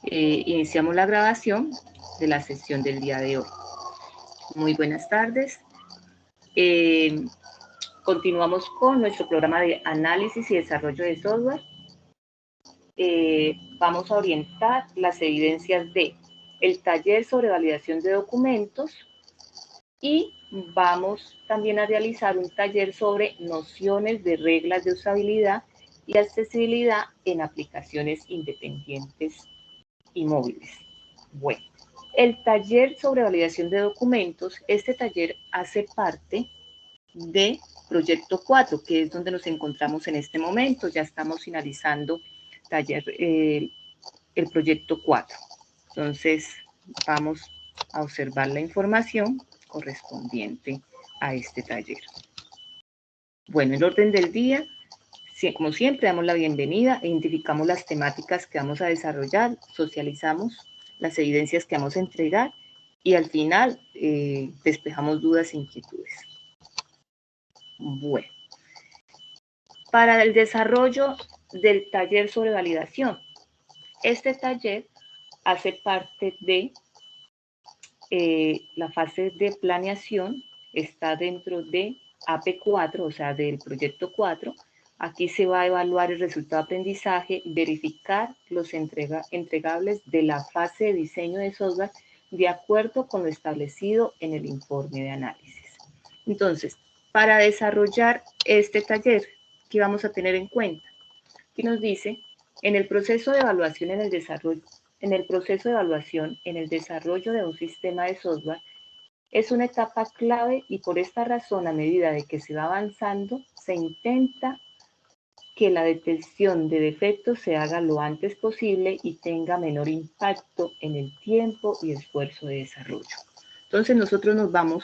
Iniciamos la grabación de la sesión del día de hoy. Muy buenas tardes. Continuamos con nuestro programa de análisis y desarrollo de software. Vamos a orientar las evidencias de el taller sobre validación de documentos y vamos también a realizar un taller sobre nociones de reglas de usabilidad y accesibilidad en aplicaciones independientes y móviles. Bueno, el taller sobre validación de documentos, este taller hace parte de Proyecto 4, que es donde nos encontramos en este momento. Ya estamos finalizando el Proyecto 4. Entonces, vamos a observar la información correspondiente a este taller. Bueno, el orden del día, como siempre, damos la bienvenida, identificamos las temáticas que vamos a desarrollar, socializamos las evidencias que vamos a entregar y al final despejamos dudas e inquietudes. Bueno, para el desarrollo del taller sobre validación, este taller hace parte de la fase de planeación, está dentro de AP4, o sea, del proyecto 4. Aquí se va a evaluar el resultado de aprendizaje, verificar los entregables de la fase de diseño de software de acuerdo con lo establecido en el informe de análisis. Entonces, para desarrollar este taller, ¿qué vamos a tener en cuenta? Aquí nos dice, en el proceso de evaluación en el desarrollo de un sistema de software, es una etapa clave y por esta razón, a medida de que se va avanzando, se intenta que la detección de defectos se haga lo antes posible y tenga menor impacto en el tiempo y esfuerzo de desarrollo. Entonces nosotros nos vamos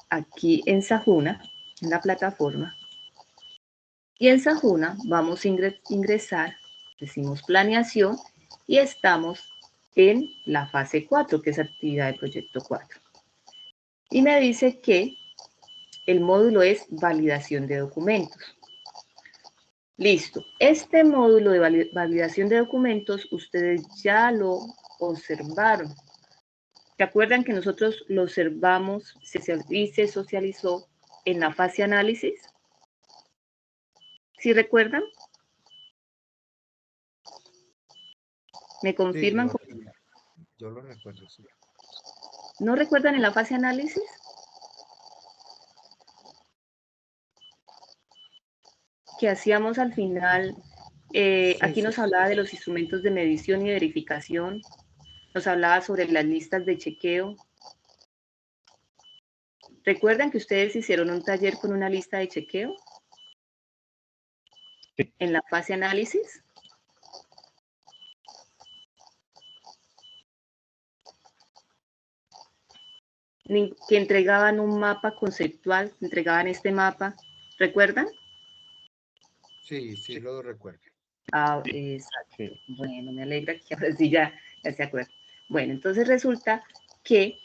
aquí en Sajuna, en la plataforma, y en Sajuna vamos a ingresar, decimos planeación, y estamos en la fase 4, que es actividad de proyecto 4. Y me dice que el módulo es validación de documentos. Listo. Este módulo de validación de documentos, ustedes ya lo observaron. ¿Se acuerdan que nosotros lo observamos y se socializó en la fase análisis? ¿Sí recuerdan? ¿Me confirman? Sí, yo lo recuerdo, sí. ¿No recuerdan en la fase análisis? Que hacíamos al final, aquí nos hablaba de los instrumentos de medición y verificación, nos hablaba sobre las listas de chequeo. ¿Recuerdan que ustedes hicieron un taller con una lista de chequeo? Sí. En la fase análisis. Que entregaban un mapa conceptual, entregaban este mapa, ¿recuerdan? Sí, sí, lo recuerdo. Ah, exacto. Bueno, me alegra que ahora sí ya se acuerdan. Bueno, entonces resulta que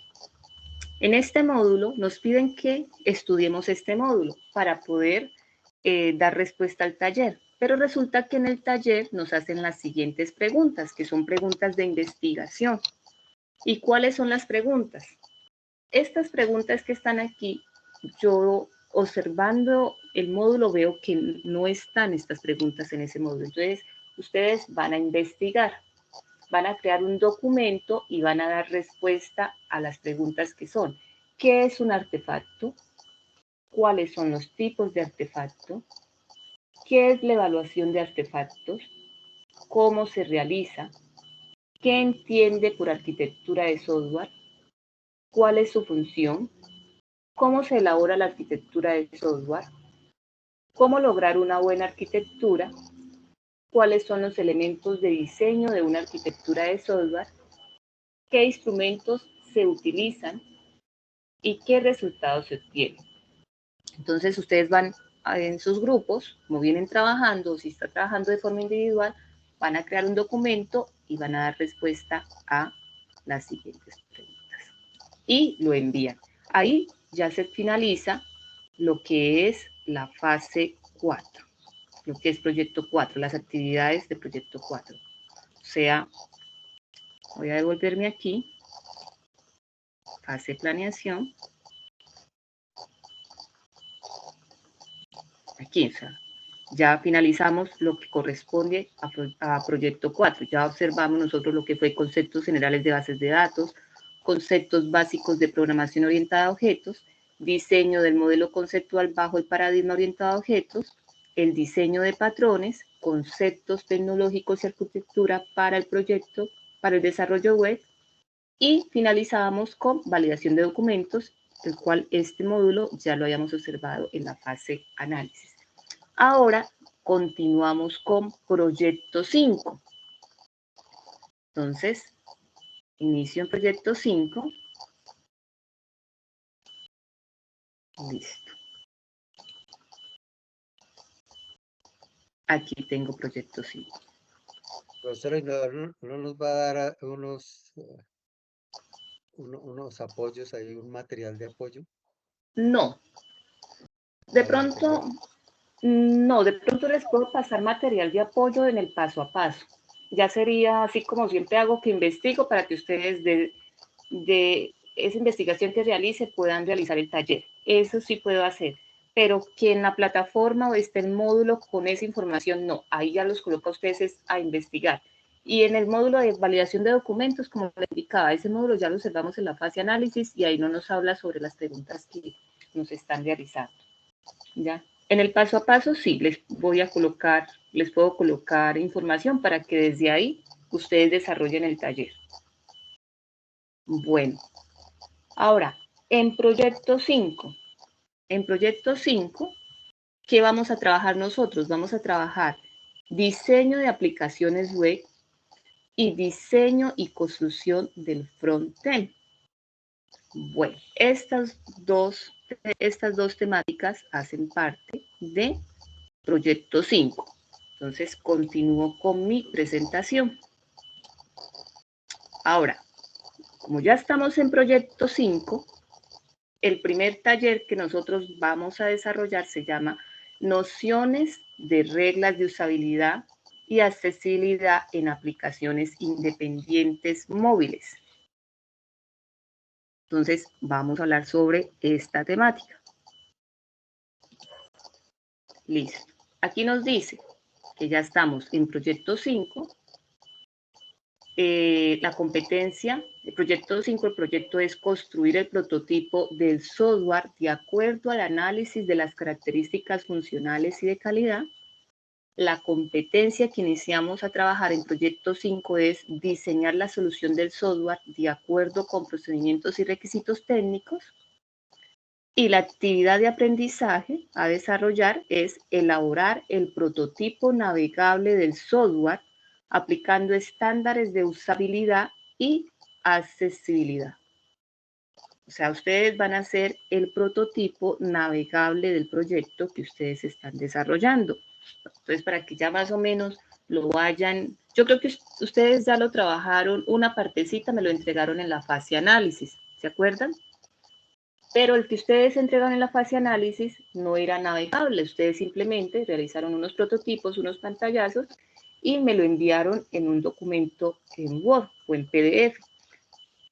en este módulo nos piden que estudiemos este módulo para poder dar respuesta al taller. Pero resulta que en el taller nos hacen las siguientes preguntas, que son preguntas de investigación. ¿Y cuáles son las preguntas? Estas preguntas que están aquí, yo observando el módulo veo que no están estas preguntas en ese módulo. Entonces, ustedes van a investigar, van a crear un documento y van a dar respuesta a las preguntas que son. ¿Qué es un artefacto? ¿Cuáles son los tipos de artefacto? ¿Qué es la evaluación de artefactos? ¿Cómo se realiza? ¿Qué entiende por arquitectura de software? ¿Cuál es su función? ¿Cómo se elabora la arquitectura de software? ¿Cómo lograr una buena arquitectura? ¿Cuáles son los elementos de diseño de una arquitectura de software? ¿Qué instrumentos se utilizan? ¿Y qué resultados se obtienen? Entonces ustedes van en sus grupos, como vienen trabajando, o si está trabajando de forma individual, van a crear un documento y van a dar respuesta a las siguientes preguntas. Y lo envían. Ahí ya se finaliza lo que es la fase 4, lo que es proyecto 4, las actividades de proyecto 4. O sea, Voy a devolverme aquí. Fase planeación. Aquí, o sea, ya finalizamos lo que corresponde a proyecto 4. Ya observamos nosotros lo que fue conceptos generales de bases de datos, conceptos básicos de programación orientada a objetos, diseño del modelo conceptual bajo el paradigma orientado a objetos, el diseño de patrones, conceptos tecnológicos y arquitectura para el proyecto, para el desarrollo web, y finalizábamos con validación de documentos, el cual este módulo ya lo habíamos observado en la fase análisis. Ahora continuamos con proyecto 5. Entonces, inicio en proyecto 5. Listo. Aquí tengo proyecto 5. Profesora, ¿no nos va a dar unos apoyos ahí, un material de apoyo? No. De pronto, no, de pronto les puedo pasar material de apoyo en el paso a paso. Ya sería así como siempre hago, que investigo para que ustedes de esa investigación que realice puedan realizar el taller. Eso sí puedo hacer, pero que en la plataforma o esté el módulo con esa información, no. Ahí ya los coloca a ustedes a investigar. Y en el módulo de validación de documentos, como les indicaba, ese módulo ya lo observamos en la fase análisis y ahí no nos habla sobre las preguntas que nos están realizando. ¿Ya? En el paso a paso sí, les puedo colocar información para que desde ahí ustedes desarrollen el taller. Bueno, ahora, en proyecto 5, ¿qué vamos a trabajar nosotros? Vamos a trabajar diseño de aplicaciones web y diseño y construcción del front-end. Bueno, estas dos temáticas hacen parte de proyecto 5. Entonces, continúo con mi presentación. Ahora, como ya estamos en proyecto 5, el primer taller que nosotros vamos a desarrollar se llama Nociones de reglas de usabilidad y accesibilidad en aplicaciones independientes móviles. Entonces, vamos a hablar sobre esta temática. Listo. Aquí nos dice que ya estamos en proyecto 5. La competencia, el proyecto 5, el proyecto es construir el prototipo del software de acuerdo al análisis de las características funcionales y de calidad. La competencia que iniciamos a trabajar en proyecto 5 es diseñar la solución del software de acuerdo con procedimientos y requisitos técnicos. Y la actividad de aprendizaje a desarrollar es elaborar el prototipo navegable del software aplicando estándares de usabilidad y accesibilidad. O sea, ustedes van a hacer el prototipo navegable del proyecto que ustedes están desarrollando. Entonces, para que ya más o menos lo vayan, yo creo que ustedes ya lo trabajaron, una partecita me lo entregaron en la fase análisis, ¿se acuerdan? Pero el que ustedes entregan en la fase análisis no era navegable, ustedes simplemente realizaron unos prototipos, unos pantallazos y me lo enviaron en un documento en Word o en PDF.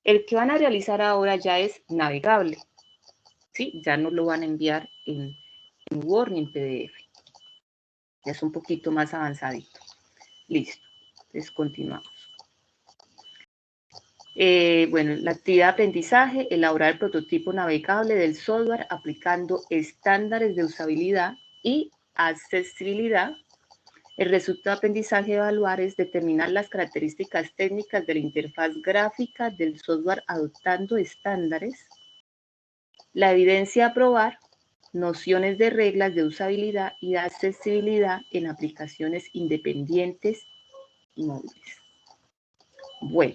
El que van a realizar ahora ya es navegable, ¿sí? Ya no lo van a enviar en Word ni en PDF. Ya es un poquito más avanzadito. Listo, entonces continuamos. Bueno, la actividad de aprendizaje, elaborar el prototipo navegable del software aplicando estándares de usabilidad y accesibilidad. El resultado de aprendizaje a evaluar es determinar las características técnicas de la interfaz gráfica del software adoptando estándares. La evidencia a probar, nociones de reglas de usabilidad y accesibilidad en aplicaciones independientes y móviles. Bueno,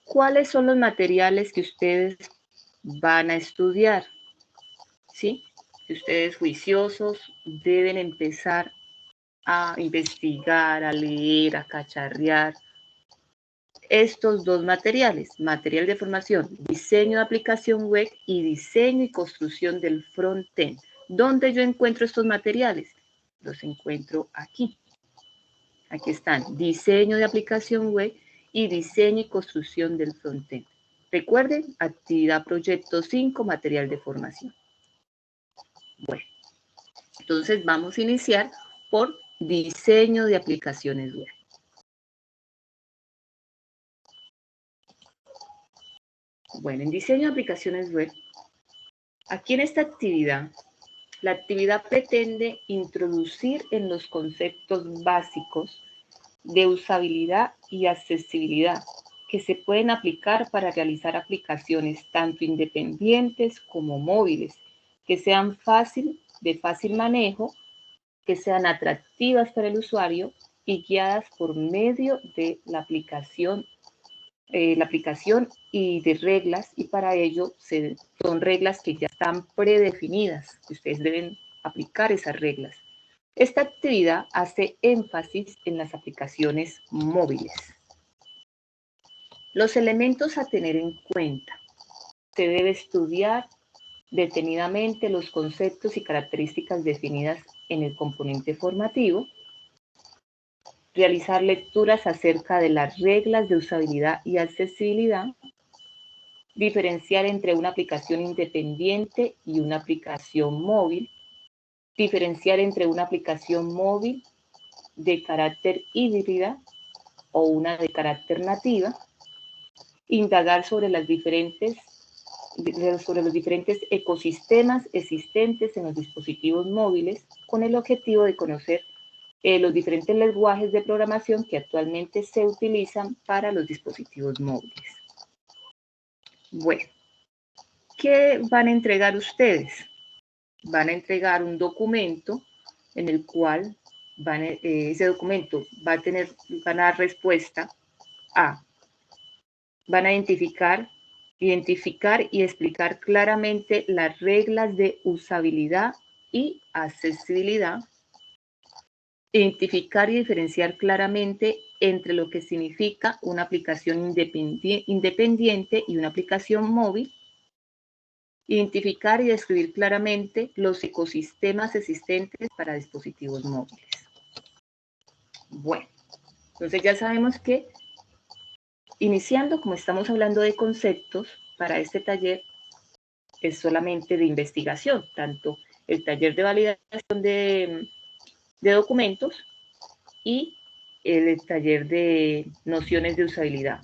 ¿cuáles son los materiales que ustedes van a estudiar? ¿Sí? Si ustedes juiciosos deben empezar a investigar, a leer, a cacharrear estos dos materiales, material de formación, diseño de aplicación web y diseño y construcción del front-end. ¿Dónde yo encuentro estos materiales? Los encuentro aquí. Aquí están, diseño de aplicación web y diseño y construcción del frontend. Recuerden, actividad proyecto 5, material de formación. Bueno, entonces vamos a iniciar por diseño de aplicaciones web. Bueno, en diseño de aplicaciones web, aquí en esta actividad, la actividad pretende introducir en los conceptos básicos de usabilidad y accesibilidad que se pueden aplicar para realizar aplicaciones tanto independientes como móviles, que sean de fácil manejo, que sean atractivas para el usuario y guiadas por medio de la aplicación y de reglas, y para ello son reglas que ya están predefinidas, que ustedes deben aplicar esas reglas. Esta actividad hace énfasis en las aplicaciones móviles. Los elementos a tener en cuenta. Se debe estudiar detenidamente los conceptos y características definidas en el componente formativo, realizar lecturas acerca de las reglas de usabilidad y accesibilidad, diferenciar entre una aplicación independiente y una aplicación móvil, diferenciar entre una aplicación móvil de carácter híbrida o una de carácter nativa, indagar sobre los diferentes ecosistemas existentes en los dispositivos móviles con el objetivo de conocer los diferentes lenguajes de programación que actualmente se utilizan para los dispositivos móviles. Bueno, ¿qué van a entregar ustedes? Van a entregar un documento en el cual ese documento van a dar respuesta a, van a identificar y explicar claramente las reglas de usabilidad y accesibilidad, identificar y diferenciar claramente entre lo que significa una aplicación independiente y una aplicación móvil, identificar y describir claramente los ecosistemas existentes para dispositivos móviles. Bueno, entonces ya sabemos que iniciando, como estamos hablando de conceptos, para este taller es solamente de investigación, tanto el taller de validación de documentos y el taller de nociones de usabilidad.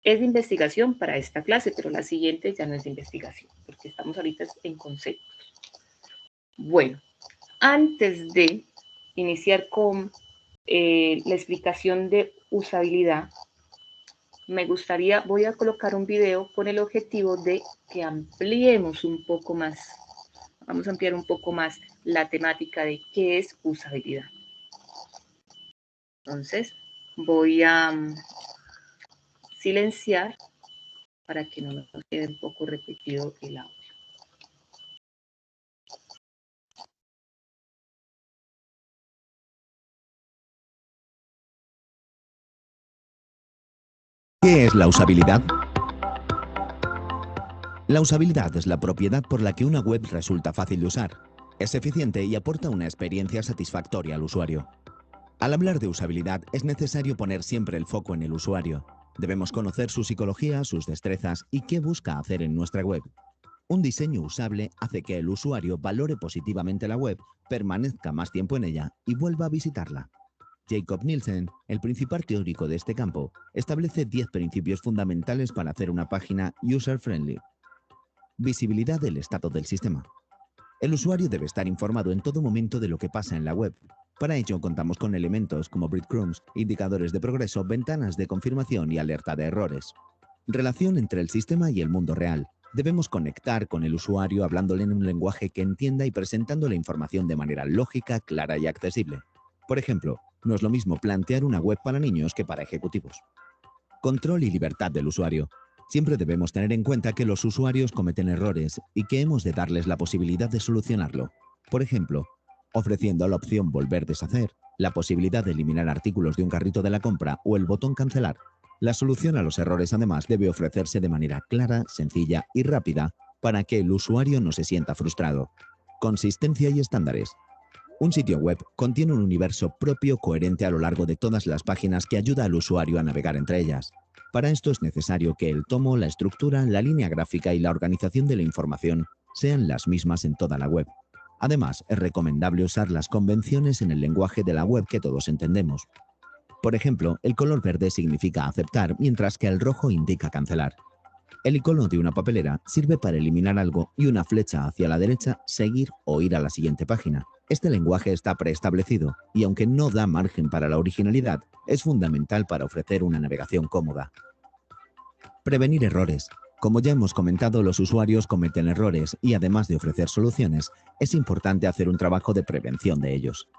Es de investigación para esta clase, pero la siguiente ya no es de investigación, porque estamos ahorita en conceptos. Bueno, antes de iniciar con la explicación de usabilidad, voy a colocar un video con el objetivo de que ampliemos un poco más, vamos a ampliar un poco más la temática de qué es usabilidad. Entonces, voy a silenciar para que no nos quede un poco repetido el audio. ¿Qué es la usabilidad? La usabilidad es la propiedad por la que una web resulta fácil de usar, es eficiente y aporta una experiencia satisfactoria al usuario. Al hablar de usabilidad es necesario poner siempre el foco en el usuario. Debemos conocer su psicología, sus destrezas y qué busca hacer en nuestra web. Un diseño usable hace que el usuario valore positivamente la web, permanezca más tiempo en ella y vuelva a visitarla. Jakob Nielsen, el principal teórico de este campo, establece 10 principios fundamentales para hacer una página user-friendly. Visibilidad del estado del sistema. El usuario debe estar informado en todo momento de lo que pasa en la web. Para ello contamos con elementos como breadcrumbs, indicadores de progreso, ventanas de confirmación y alerta de errores. Relación entre el sistema y el mundo real. Debemos conectar con el usuario hablándole en un lenguaje que entienda y presentándole información de manera lógica, clara y accesible. Por ejemplo, no es lo mismo plantear una web para niños que para ejecutivos. Control y libertad del usuario. Siempre debemos tener en cuenta que los usuarios cometen errores y que hemos de darles la posibilidad de solucionarlo. Por ejemplo, ofreciendo la opción volver a deshacer, la posibilidad de eliminar artículos de un carrito de la compra o el botón cancelar. La solución a los errores además debe ofrecerse de manera clara, sencilla y rápida para que el usuario no se sienta frustrado. Consistencia y estándares. Un sitio web contiene un universo propio coherente a lo largo de todas las páginas que ayuda al usuario a navegar entre ellas. Para esto es necesario que el tomo, la estructura, la línea gráfica y la organización de la información sean las mismas en toda la web. Además, es recomendable usar las convenciones en el lenguaje de la web que todos entendemos. Por ejemplo, el color verde significa aceptar, mientras que el rojo indica cancelar. El icono de una papelera sirve para eliminar algo y una flecha hacia la derecha, seguir o ir a la siguiente página. Este lenguaje está preestablecido y, aunque no da margen para la originalidad, es fundamental para ofrecer una navegación cómoda. Prevenir errores. Como ya hemos comentado, los usuarios cometen errores y, además de ofrecer soluciones, es importante hacer un trabajo de prevención de ellos.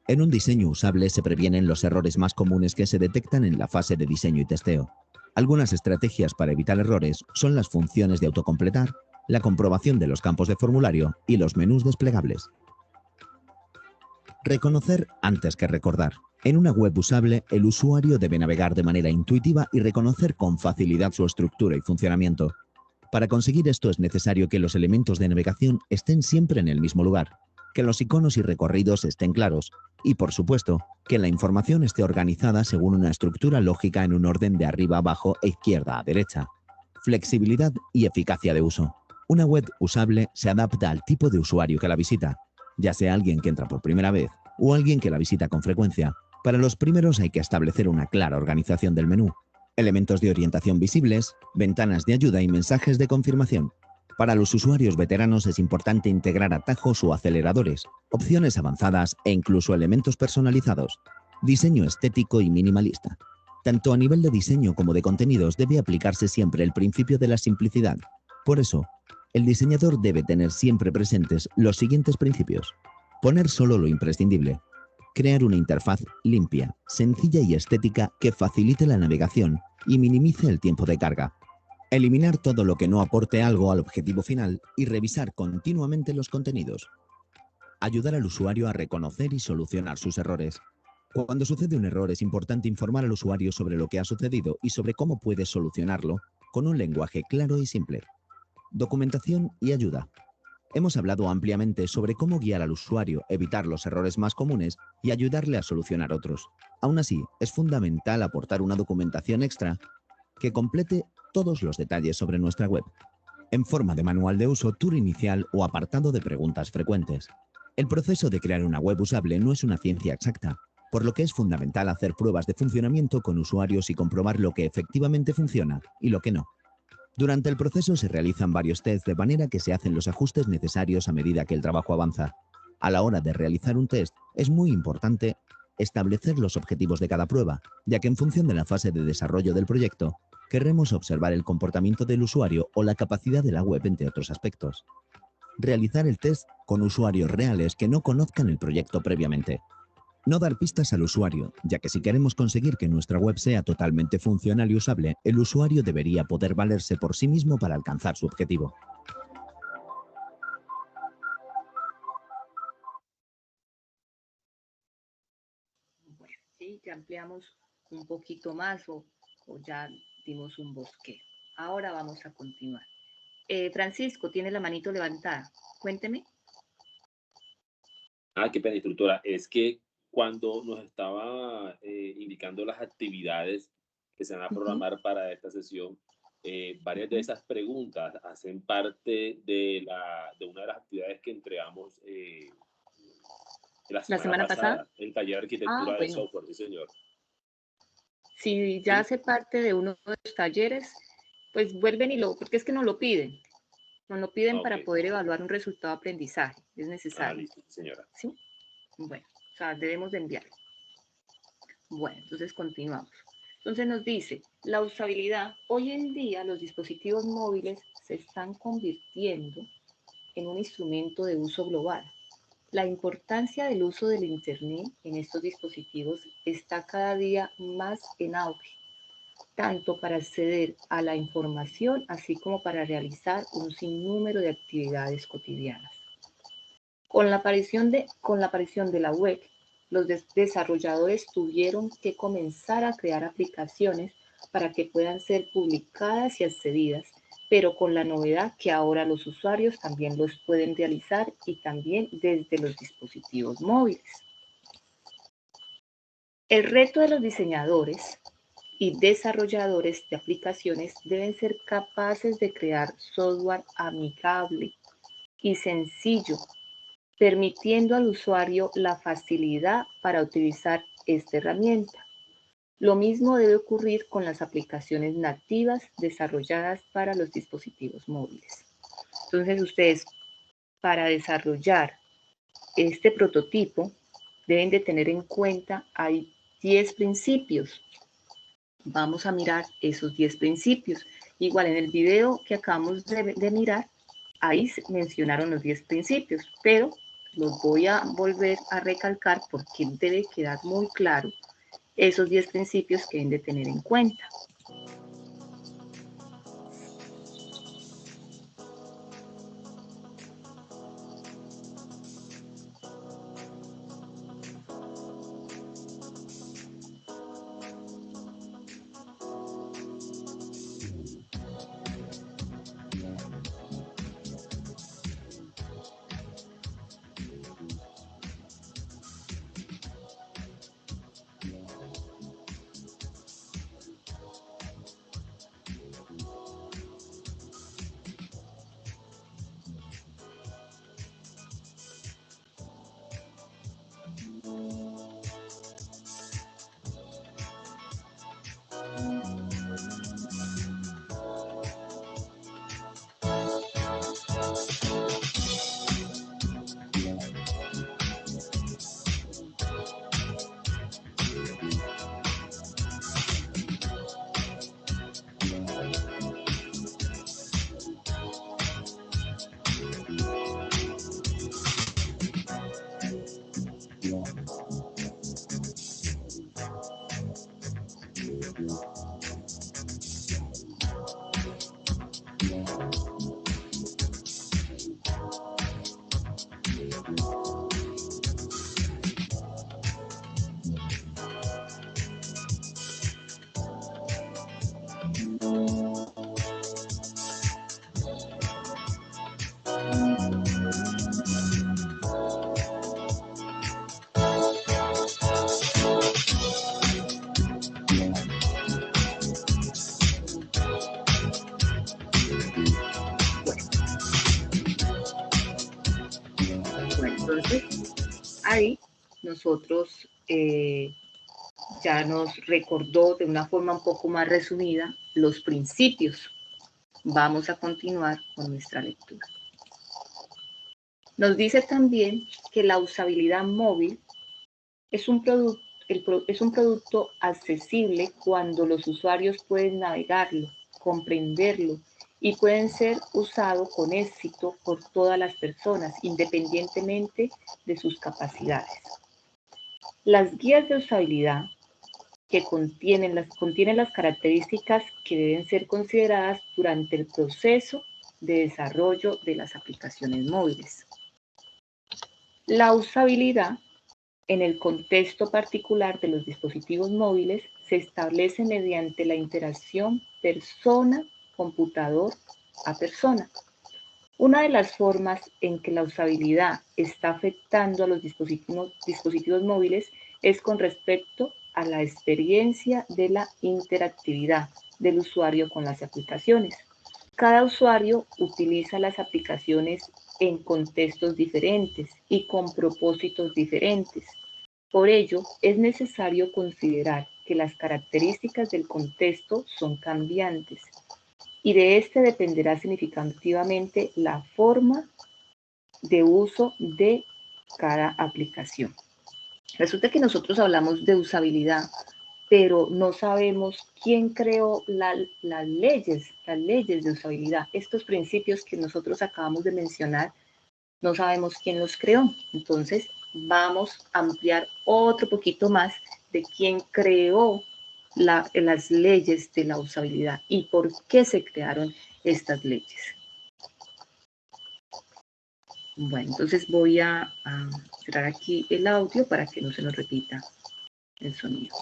En un diseño usable se previenen los errores más comunes que se detectan en la fase de diseño y testeo. Algunas estrategias para evitar errores son las funciones de autocompletar, la comprobación de los campos de formulario y los menús desplegables. Reconocer antes que recordar. En una web usable, el usuario debe navegar de manera intuitiva y reconocer con facilidad su estructura y funcionamiento. Para conseguir esto es necesario que los elementos de navegación estén siempre en el mismo lugar, que los iconos y recorridos estén claros y, por supuesto, que la información esté organizada según una estructura lógica en un orden de arriba a abajo e izquierda a derecha. Flexibilidad y eficacia de uso. Una web usable se adapta al tipo de usuario que la visita, ya sea alguien que entra por primera vez o alguien que la visita con frecuencia. Para los primeros hay que establecer una clara organización del menú, elementos de orientación visibles, ventanas de ayuda y mensajes de confirmación. Para los usuarios veteranos es importante integrar atajos o aceleradores, opciones avanzadas e incluso elementos personalizados. Diseño estético y minimalista. Tanto a nivel de diseño como de contenidos debe aplicarse siempre el principio de la simplicidad. Por eso, el diseñador debe tener siempre presentes los siguientes principios. Poner solo lo imprescindible. Crear una interfaz limpia, sencilla y estética que facilite la navegación y minimice el tiempo de carga. Eliminar todo lo que no aporte algo al objetivo final y revisar continuamente los contenidos. Ayudar al usuario a reconocer y solucionar sus errores. Cuando sucede un error es importante informar al usuario sobre lo que ha sucedido y sobre cómo puede solucionarlo con un lenguaje claro y simple. Documentación y ayuda. Hemos hablado ampliamente sobre cómo guiar al usuario, evitar los errores más comunes y ayudarle a solucionar otros. Aún así, es fundamental aportar una documentación extra que complete todos los detalles sobre nuestra web, en forma de manual de uso, tour inicial o apartado de preguntas frecuentes. El proceso de crear una web usable no es una ciencia exacta, por lo que es fundamental hacer pruebas de funcionamiento con usuarios y comprobar lo que efectivamente funciona y lo que no. Durante el proceso se realizan varios tests de manera que se hacen los ajustes necesarios a medida que el trabajo avanza. A la hora de realizar un test es muy importante establecer los objetivos de cada prueba, ya que en función de la fase de desarrollo del proyecto, querremos observar el comportamiento del usuario o la capacidad de la web, entre otros aspectos. Realizar el test con usuarios reales que no conozcan el proyecto previamente. No dar pistas al usuario, ya que si queremos conseguir que nuestra web sea totalmente funcional y usable, el usuario debería poder valerse por sí mismo para alcanzar su objetivo. Bueno, sí, ya ampliamos un poquito más o ya dimos un bosqueo. Ahora vamos a continuar. Francisco, tiene la manito levantada. Cuénteme. Qué pena, instructora. Es que cuando nos estaba indicando las actividades que se van a Ujú. programar para esta sesión, varias de esas preguntas hacen parte de una de las actividades que entregamos la ¿La semana semana pasada? pasada, el taller de Ah, arquitectura de bueno. software, sí, señor. Si ya ¿Sí? hace parte de uno de los talleres, pues vuelven porque es que nos lo piden. Nos lo piden Ok. para poder evaluar un resultado de aprendizaje. Es necesario. Listo, sí, señora. ¿Sí? Bueno, o sea, debemos de enviarlo. Bueno, entonces continuamos. Entonces nos dice, la usabilidad. Hoy en día los dispositivos móviles se están convirtiendo en un instrumento de uso global. La importancia del uso del Internet en estos dispositivos está cada día más en auge, tanto para acceder a la información así como para realizar un sinnúmero de actividades cotidianas. Con la aparición de la web, los desarrolladores tuvieron que comenzar a crear aplicaciones para que puedan ser publicadas y accedidas pero con la novedad que ahora los usuarios también los pueden realizar y también desde los dispositivos móviles. El reto de los diseñadores y desarrolladores de aplicaciones deben ser capaces de crear software amigable y sencillo, permitiendo al usuario la facilidad para utilizar esta herramienta. Lo mismo debe ocurrir con las aplicaciones nativas desarrolladas para los dispositivos móviles. Entonces, ustedes, para desarrollar este prototipo, deben de tener en cuenta, hay 10 principios. Vamos a mirar esos 10 principios. Igual en el video que acabamos de mirar, ahí se mencionaron los 10 principios, pero los voy a volver a recalcar porque debe quedar muy claro esos 10 principios que deben de tener en cuenta. Entonces, ahí nosotros ya nos recordó de una forma un poco más resumida los principios. Vamos a continuar con nuestra lectura. Nos dice también que la usabilidad móvil es un producto accesible cuando los usuarios pueden navegarlo, comprenderlo y pueden ser usados con éxito por todas las personas, independientemente de sus capacidades. Las guías de usabilidad que contienen las características que deben ser consideradas durante el proceso de desarrollo de las aplicaciones móviles. La usabilidad en el contexto particular de los dispositivos móviles se establece mediante la interacción persona-computador a persona. Una de las formas en que la usabilidad está afectando a los dispositivos móviles es con respecto a la experiencia de la interactividad del usuario con las aplicaciones. Cada usuario utiliza las aplicaciones en contextos diferentes y con propósitos diferentes. Por ello, es necesario considerar que las características del contexto son cambiantes y de este dependerá significativamente la forma de uso de cada aplicación. Resulta que nosotros hablamos de usabilidad, pero no sabemos quién creó las leyes de usabilidad. Estos principios que nosotros acabamos de mencionar, no sabemos quién los creó. Entonces, vamos a ampliar otro poquito más de quién creó las leyes de la usabilidad y por qué se crearon estas leyes. Bueno, entonces voy a cerrar aquí el audio para que no se nos repita el sonido.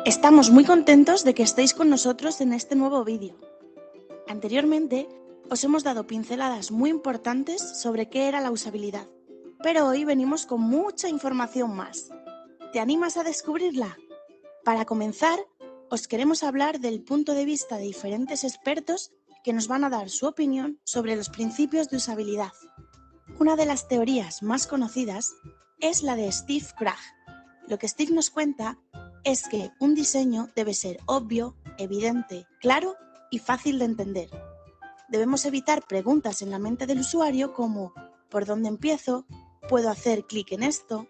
Estamos muy contentos de que estéis con nosotros en este nuevo vídeo. Anteriormente, os hemos dado pinceladas muy importantes sobre qué era la usabilidad, pero hoy venimos con mucha información más. ¿Te animas a descubrirla? Para comenzar, os queremos hablar del punto de vista de diferentes expertos que nos van a dar su opinión sobre los principios de usabilidad. Una de las teorías más conocidas es la de Steve Krag. Lo que Steve nos cuenta es que un diseño debe ser obvio, evidente, claro y fácil de entender. Debemos evitar preguntas en la mente del usuario como ¿por dónde empiezo? ¿Puedo hacer clic en esto?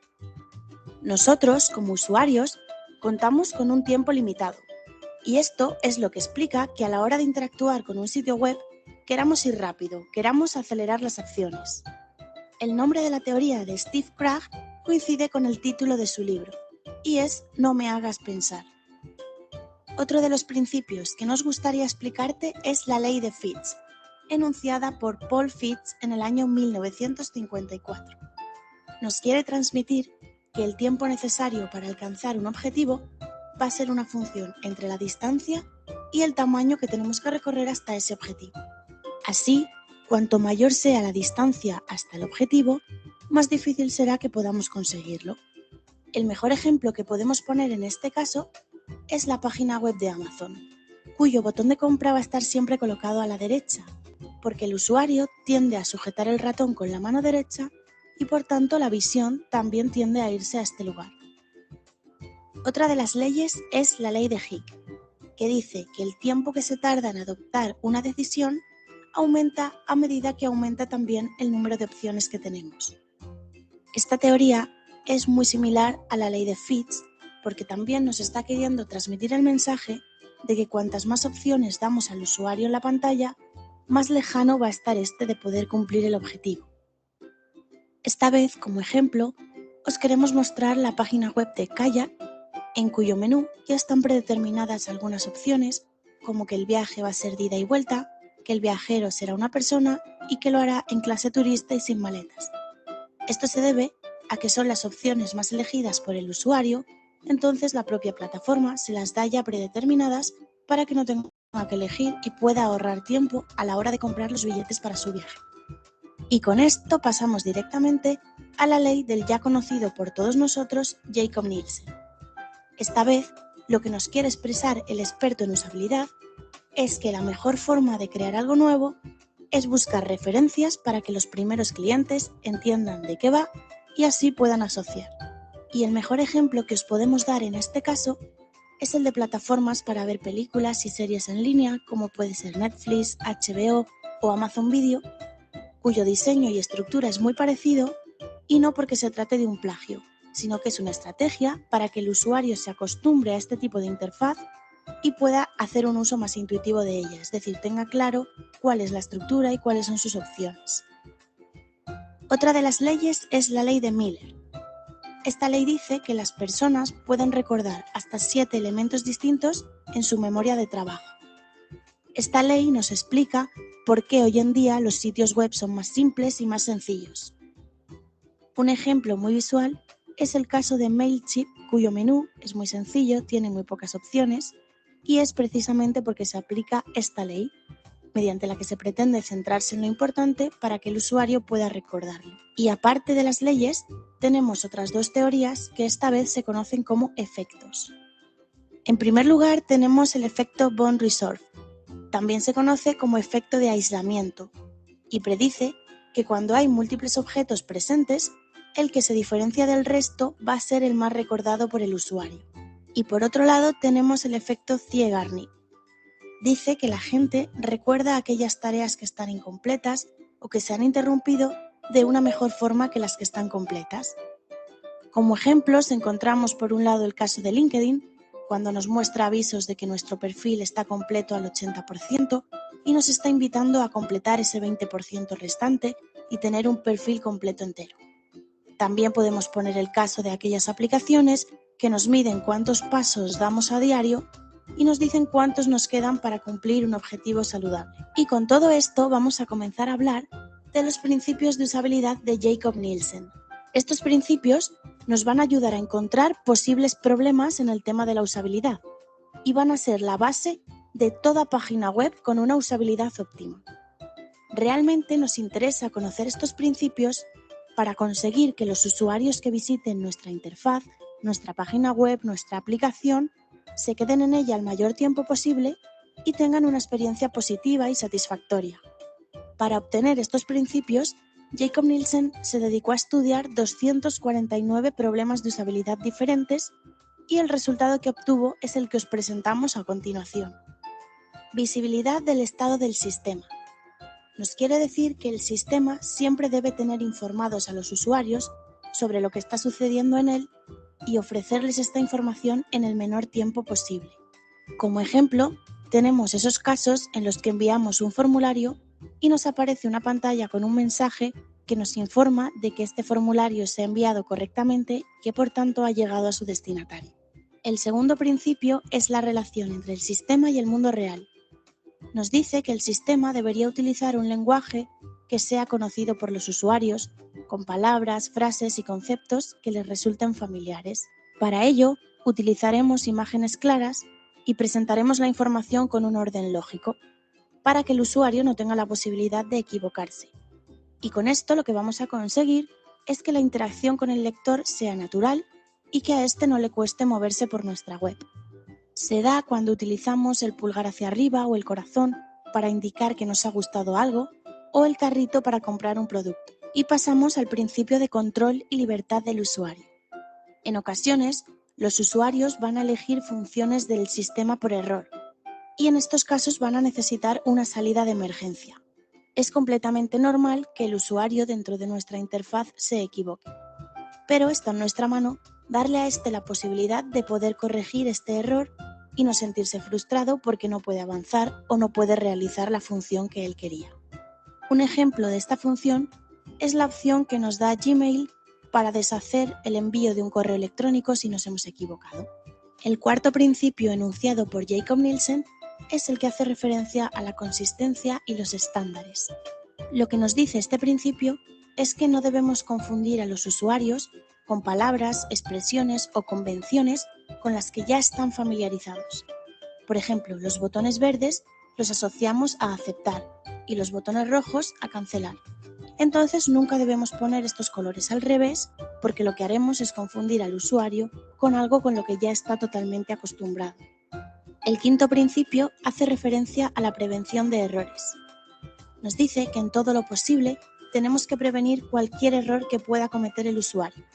Nosotros, como usuarios, contamos con un tiempo limitado. Y esto es lo que explica que a la hora de interactuar con un sitio web, queramos ir rápido, queramos acelerar las acciones. El nombre de la teoría de Steve Krag coincide con el título de su libro, y es No me hagas pensar. Otro de los principios que nos gustaría explicarte es la ley de Fitts, enunciada por Paul Fitts en el año 1954. Nos quiere transmitir que el tiempo necesario para alcanzar un objetivo va a ser una función entre la distancia y el tamaño que tenemos que recorrer hasta ese objetivo. Así, cuanto mayor sea la distancia hasta el objetivo, más difícil será que podamos conseguirlo. El mejor ejemplo que podemos poner en este caso es la página web de Amazon, cuyo botón de compra va a estar siempre colocado a la derecha, porque el usuario tiende a sujetar el ratón con la mano derecha y por tanto la visión también tiende a irse a este lugar. Otra de las leyes es la ley de Hicks, que dice que el tiempo que se tarda en adoptar una decisión aumenta a medida que aumenta también el número de opciones que tenemos. Esta teoría es muy similar a la ley de Fitts porque también nos está queriendo transmitir el mensaje de que cuantas más opciones damos al usuario en la pantalla, más lejano va a estar este de poder cumplir el objetivo. Esta vez, como ejemplo, os queremos mostrar la página web de Kayak, en cuyo menú ya están predeterminadas algunas opciones, como que el viaje va a ser de ida y vuelta, que el viajero será una persona y que lo hará en clase turista y sin maletas. Esto se debe a que son las opciones más elegidas por el usuario, entonces la propia plataforma se las da ya predeterminadas para que no tenga que elegir y pueda ahorrar tiempo a la hora de comprar los billetes para su viaje. Y con esto pasamos directamente a la ley del ya conocido por todos nosotros Jakob Nielsen. Esta vez, lo que nos quiere expresar el experto en usabilidad es que la mejor forma de crear algo nuevo es buscar referencias para que los primeros clientes entiendan de qué va y así puedan asociar. Y el mejor ejemplo que os podemos dar en este caso es el de plataformas para ver películas y series en línea como puede ser Netflix, HBO o Amazon Video, cuyo diseño y estructura es muy parecido y no porque se trate de un plagio, sino que es una estrategia para que el usuario se acostumbre a este tipo de interfaz y pueda hacer un uso más intuitivo de ella, es decir, tenga claro cuál es la estructura y cuáles son sus opciones. Otra de las leyes es la ley de Miller. Esta ley dice que las personas pueden recordar hasta 7 elementos distintos en su memoria de trabajo. Esta ley nos explica por qué hoy en día los sitios web son más simples y más sencillos. Un ejemplo muy visual es el caso de Mailchimp, cuyo menú es muy sencillo, tiene muy pocas opciones y es precisamente porque se aplica esta ley, mediante la que se pretende centrarse en lo importante para que el usuario pueda recordarlo. Y aparte de las leyes, tenemos otras dos teorías que esta vez se conocen como efectos. En primer lugar, tenemos el efecto Bond Reserve. También se conoce como efecto de aislamiento y predice que cuando hay múltiples objetos presentes, el que se diferencia del resto va a ser el más recordado por el usuario. Y por otro lado tenemos el efecto Zeigarnik. Dice que la gente recuerda aquellas tareas que están incompletas o que se han interrumpido de una mejor forma que las que están completas. Como ejemplos encontramos por un lado el caso de LinkedIn, cuando nos muestra avisos de que nuestro perfil está completo al 80% y nos está invitando a completar ese 20% restante y tener un perfil completo entero. También podemos poner el caso de aquellas aplicaciones que nos miden cuántos pasos damos a diario y nos dicen cuántos nos quedan para cumplir un objetivo saludable. Y con todo esto vamos a comenzar a hablar de los principios de usabilidad de Jakob Nielsen. Estos principios nos van a ayudar a encontrar posibles problemas en el tema de la usabilidad y van a ser la base de toda página web con una usabilidad óptima. Realmente nos interesa conocer estos principios para conseguir que los usuarios que visiten nuestra interfaz, nuestra página web, nuestra aplicación, se queden en ella el mayor tiempo posible y tengan una experiencia positiva y satisfactoria. Para obtener estos principios, Jakob Nielsen se dedicó a estudiar 249 problemas de usabilidad diferentes y el resultado que obtuvo es el que os presentamos a continuación. Visibilidad del estado del sistema. Nos quiere decir que el sistema siempre debe tener informados a los usuarios sobre lo que está sucediendo en él y ofrecerles esta información en el menor tiempo posible. Como ejemplo, tenemos esos casos en los que enviamos un formulario y nos aparece una pantalla con un mensaje que nos informa de que este formulario se ha enviado correctamente y que por tanto ha llegado a su destinatario. El segundo principio es la relación entre el sistema y el mundo real. Nos dice que el sistema debería utilizar un lenguaje que sea conocido por los usuarios, con palabras, frases y conceptos que les resulten familiares. Para ello, utilizaremos imágenes claras y presentaremos la información con un orden lógico, para que el usuario no tenga la posibilidad de equivocarse. Y con esto lo que vamos a conseguir es que la interacción con el lector sea natural y que a éste no le cueste moverse por nuestra web. Se da cuando utilizamos el pulgar hacia arriba o el corazón para indicar que nos ha gustado algo o el carrito para comprar un producto. Y pasamos al principio de control y libertad del usuario. En ocasiones, los usuarios van a elegir funciones del sistema por error y en estos casos van a necesitar una salida de emergencia. Es completamente normal que el usuario dentro de nuestra interfaz se equivoque, pero está en nuestra mano darle a este la posibilidad de poder corregir este error y no sentirse frustrado porque no puede avanzar o no puede realizar la función que él quería. Un ejemplo de esta función es la opción que nos da Gmail para deshacer el envío de un correo electrónico si nos hemos equivocado. El cuarto principio enunciado por Jakob Nielsen es el que hace referencia a la consistencia y los estándares. Lo que nos dice este principio es que no debemos confundir a los usuarios con palabras, expresiones o convenciones con las que ya están familiarizados. Por ejemplo, los botones verdes los asociamos a aceptar y los botones rojos a cancelar. Entonces nunca debemos poner estos colores al revés porque lo que haremos es confundir al usuario con algo con lo que ya está totalmente acostumbrado. El quinto principio hace referencia a la prevención de errores. Nos dice que en todo lo posible tenemos que prevenir cualquier error que pueda cometer el usuario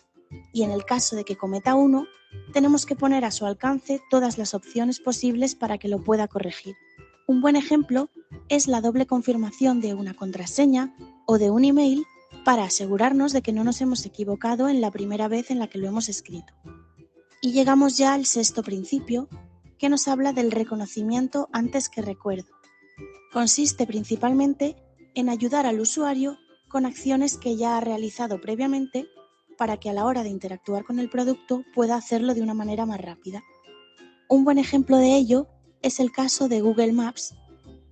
y en el caso de que cometa uno, tenemos que poner a su alcance todas las opciones posibles para que lo pueda corregir. Un buen ejemplo es la doble confirmación de una contraseña o de un email para asegurarnos de que no nos hemos equivocado en la primera vez en la que lo hemos escrito. Y llegamos ya al sexto principio, que nos habla del reconocimiento antes que recuerdo. Consiste principalmente en ayudar al usuario con acciones que ya ha realizado previamente para que a la hora de interactuar con el producto pueda hacerlo de una manera más rápida. Un buen ejemplo de ello es el caso de Google Maps,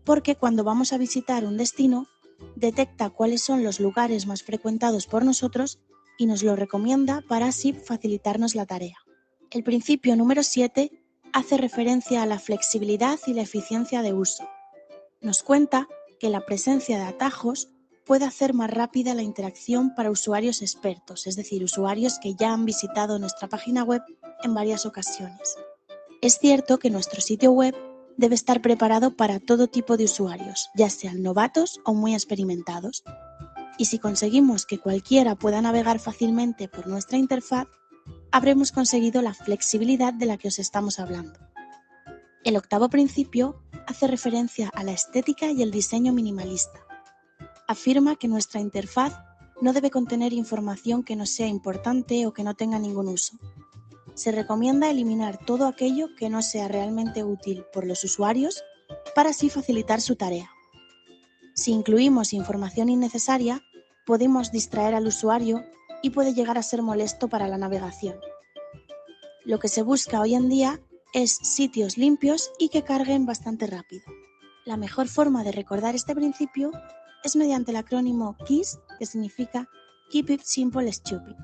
porque cuando vamos a visitar un destino, detecta cuáles son los lugares más frecuentados por nosotros y nos lo recomienda para así facilitarnos la tarea. El principio número 7 hace referencia a la flexibilidad y la eficiencia de uso. Nos cuenta que la presencia de atajos puede hacer más rápida la interacción para usuarios expertos, es decir, usuarios que ya han visitado nuestra página web en varias ocasiones. Es cierto que nuestro sitio web debe estar preparado para todo tipo de usuarios, ya sean novatos o muy experimentados. Y si conseguimos que cualquiera pueda navegar fácilmente por nuestra interfaz, habremos conseguido la flexibilidad de la que os estamos hablando. El octavo principio hace referencia a la estética y el diseño minimalista. Afirma que nuestra interfaz no debe contener información que no sea importante o que no tenga ningún uso. Se recomienda eliminar todo aquello que no sea realmente útil por los usuarios para así facilitar su tarea. Si incluimos información innecesaria, podemos distraer al usuario y puede llegar a ser molesto para la navegación. Lo que se busca hoy en día es sitios limpios y que carguen bastante rápido. La mejor forma de recordar este principio es mediante el acrónimo KISS, que significa Keep It Simple Stupid.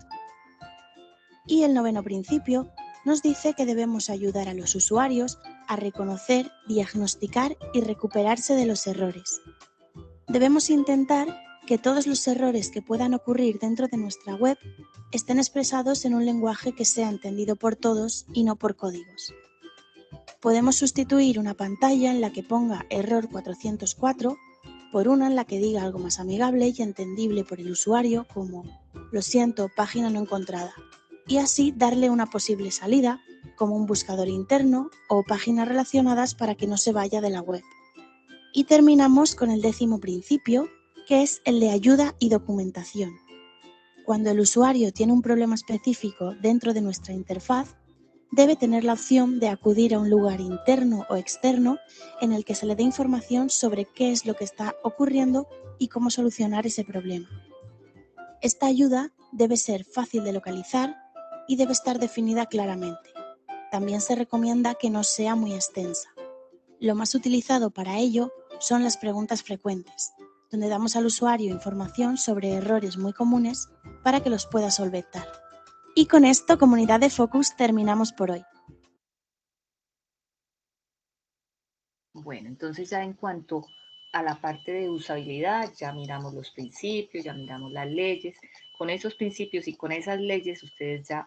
Y el noveno principio nos dice que debemos ayudar a los usuarios a reconocer, diagnosticar y recuperarse de los errores. Debemos intentar que todos los errores que puedan ocurrir dentro de nuestra web estén expresados en un lenguaje que sea entendido por todos y no por códigos. Podemos sustituir una pantalla en la que ponga error 404 por una en la que diga algo más amigable y entendible por el usuario, como "lo siento, página no encontrada", y así darle una posible salida, como un buscador interno o páginas relacionadas para que no se vaya de la web. Y terminamos con el 10º principio, que es el de ayuda y documentación. Cuando el usuario tiene un problema específico dentro de nuestra interfaz, debe tener la opción de acudir a un lugar interno o externo en el que se le dé información sobre qué es lo que está ocurriendo y cómo solucionar ese problema. Esta ayuda debe ser fácil de localizar y debe estar definida claramente. También se recomienda que no sea muy extensa. Lo más utilizado para ello son las preguntas frecuentes, donde damos al usuario información sobre errores muy comunes para que los pueda solventar. Y con esto, comunidad de Focus, terminamos por hoy. Bueno, entonces ya en cuanto a la parte de usabilidad, ya miramos los principios, ya miramos las leyes. Con esos principios y con esas leyes, ustedes ya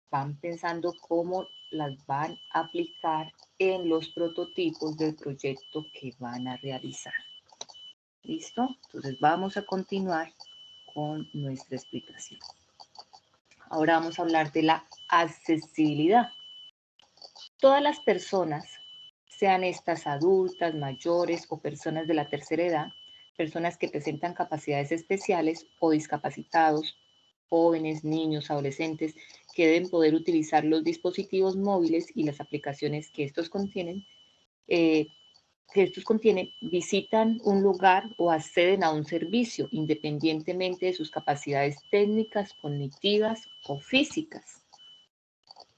van pensando cómo las van a aplicar en los prototipos del proyecto que van a realizar. ¿Listo? Entonces vamos a continuar con nuestra explicación. Ahora vamos a hablar de la accesibilidad. Todas las personas, sean estas adultas, mayores o personas de la tercera edad, personas que presentan capacidades especiales o discapacitados, jóvenes, niños, adolescentes, que deben poder utilizar los dispositivos móviles y las aplicaciones que estos contienen, visitan un lugar o acceden a un servicio independientemente de sus capacidades técnicas, cognitivas o físicas.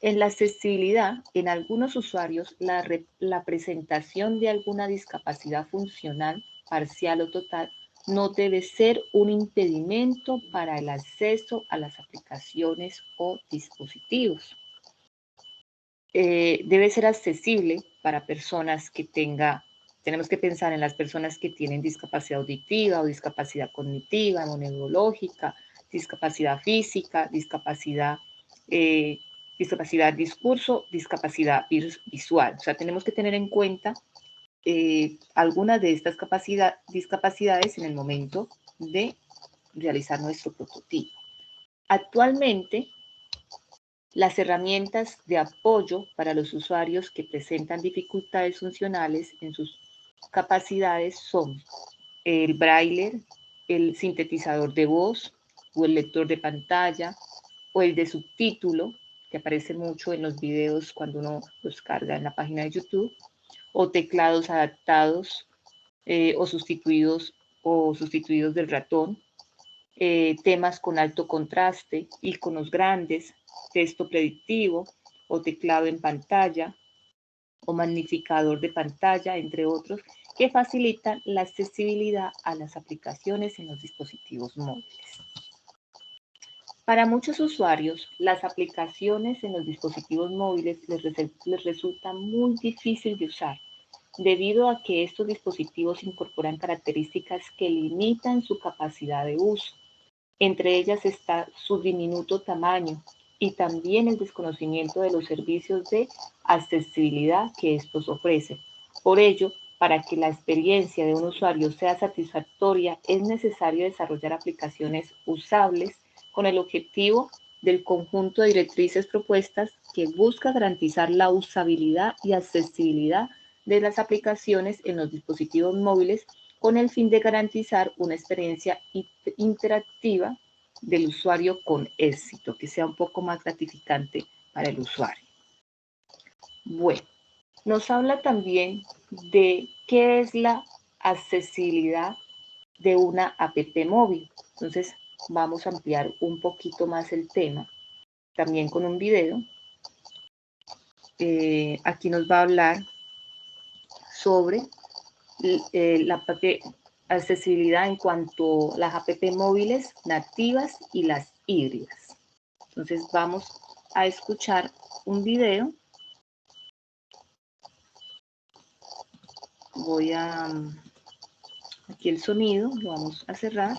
En la accesibilidad, en algunos usuarios, la presentación de alguna discapacidad funcional, parcial o total, no debe ser un impedimento para el acceso a las aplicaciones o dispositivos. Debe ser accesible para personas que tenemos que pensar en las personas que tienen discapacidad auditiva o discapacidad cognitiva o neurológica, discapacidad física, discapacidad discurso, discapacidad visual. O sea, tenemos que tener en cuenta algunas de estas discapacidades en el momento de realizar nuestro prototipo. Actualmente, las herramientas de apoyo para los usuarios que presentan dificultades funcionales en sus capacidades son el braille, el sintetizador de voz o el lector de pantalla o el de subtítulo, que aparece mucho en los videos cuando uno los carga en la página de YouTube, o teclados adaptados o sustituidos del ratón, temas con alto contraste, iconos grandes, texto predictivo o teclado en pantalla o magnificador de pantalla, entre otros, que facilitan la accesibilidad a las aplicaciones en los dispositivos móviles. Para muchos usuarios, las aplicaciones en los dispositivos móviles les resulta muy difícil de usar, debido a que estos dispositivos incorporan características que limitan su capacidad de uso. Entre ellas está su diminuto tamaño y también el desconocimiento de los servicios de accesibilidad que estos ofrecen. Por ello, para que la experiencia de un usuario sea satisfactoria, es necesario desarrollar aplicaciones usables con el objetivo del conjunto de directrices propuestas que busca garantizar la usabilidad y accesibilidad de las aplicaciones en los dispositivos móviles con el fin de garantizar una experiencia interactiva del usuario con éxito, que sea un poco más gratificante para el usuario. Bueno, nos habla también de qué es la accesibilidad de una app móvil. Entonces, vamos a ampliar un poquito más el tema, también con un video. Aquí nos va a hablar sobre la accesibilidad en cuanto a las app móviles nativas y las híbridas. Entonces vamos a escuchar un video. Voy a, aquí el sonido, lo vamos a cerrar.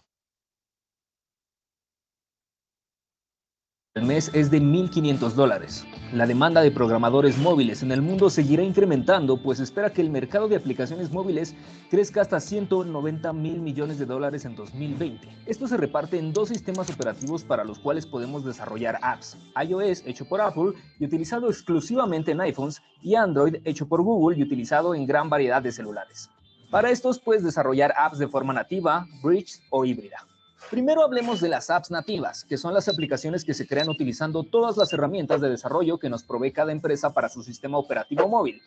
El mes es de $1.500. La demanda de programadores móviles en el mundo seguirá incrementando, pues espera que el mercado de aplicaciones móviles crezca hasta $190 mil millones en 2020. Esto se reparte en dos sistemas operativos para los cuales podemos desarrollar apps: iOS, hecho por Apple y utilizado exclusivamente en iPhones, y Android, hecho por Google y utilizado en gran variedad de celulares. Para estos puedes desarrollar apps de forma nativa, bridge o híbrida. Primero hablemos de las apps nativas, que son las aplicaciones que se crean utilizando todas las herramientas de desarrollo que nos provee cada empresa para su sistema operativo móvil.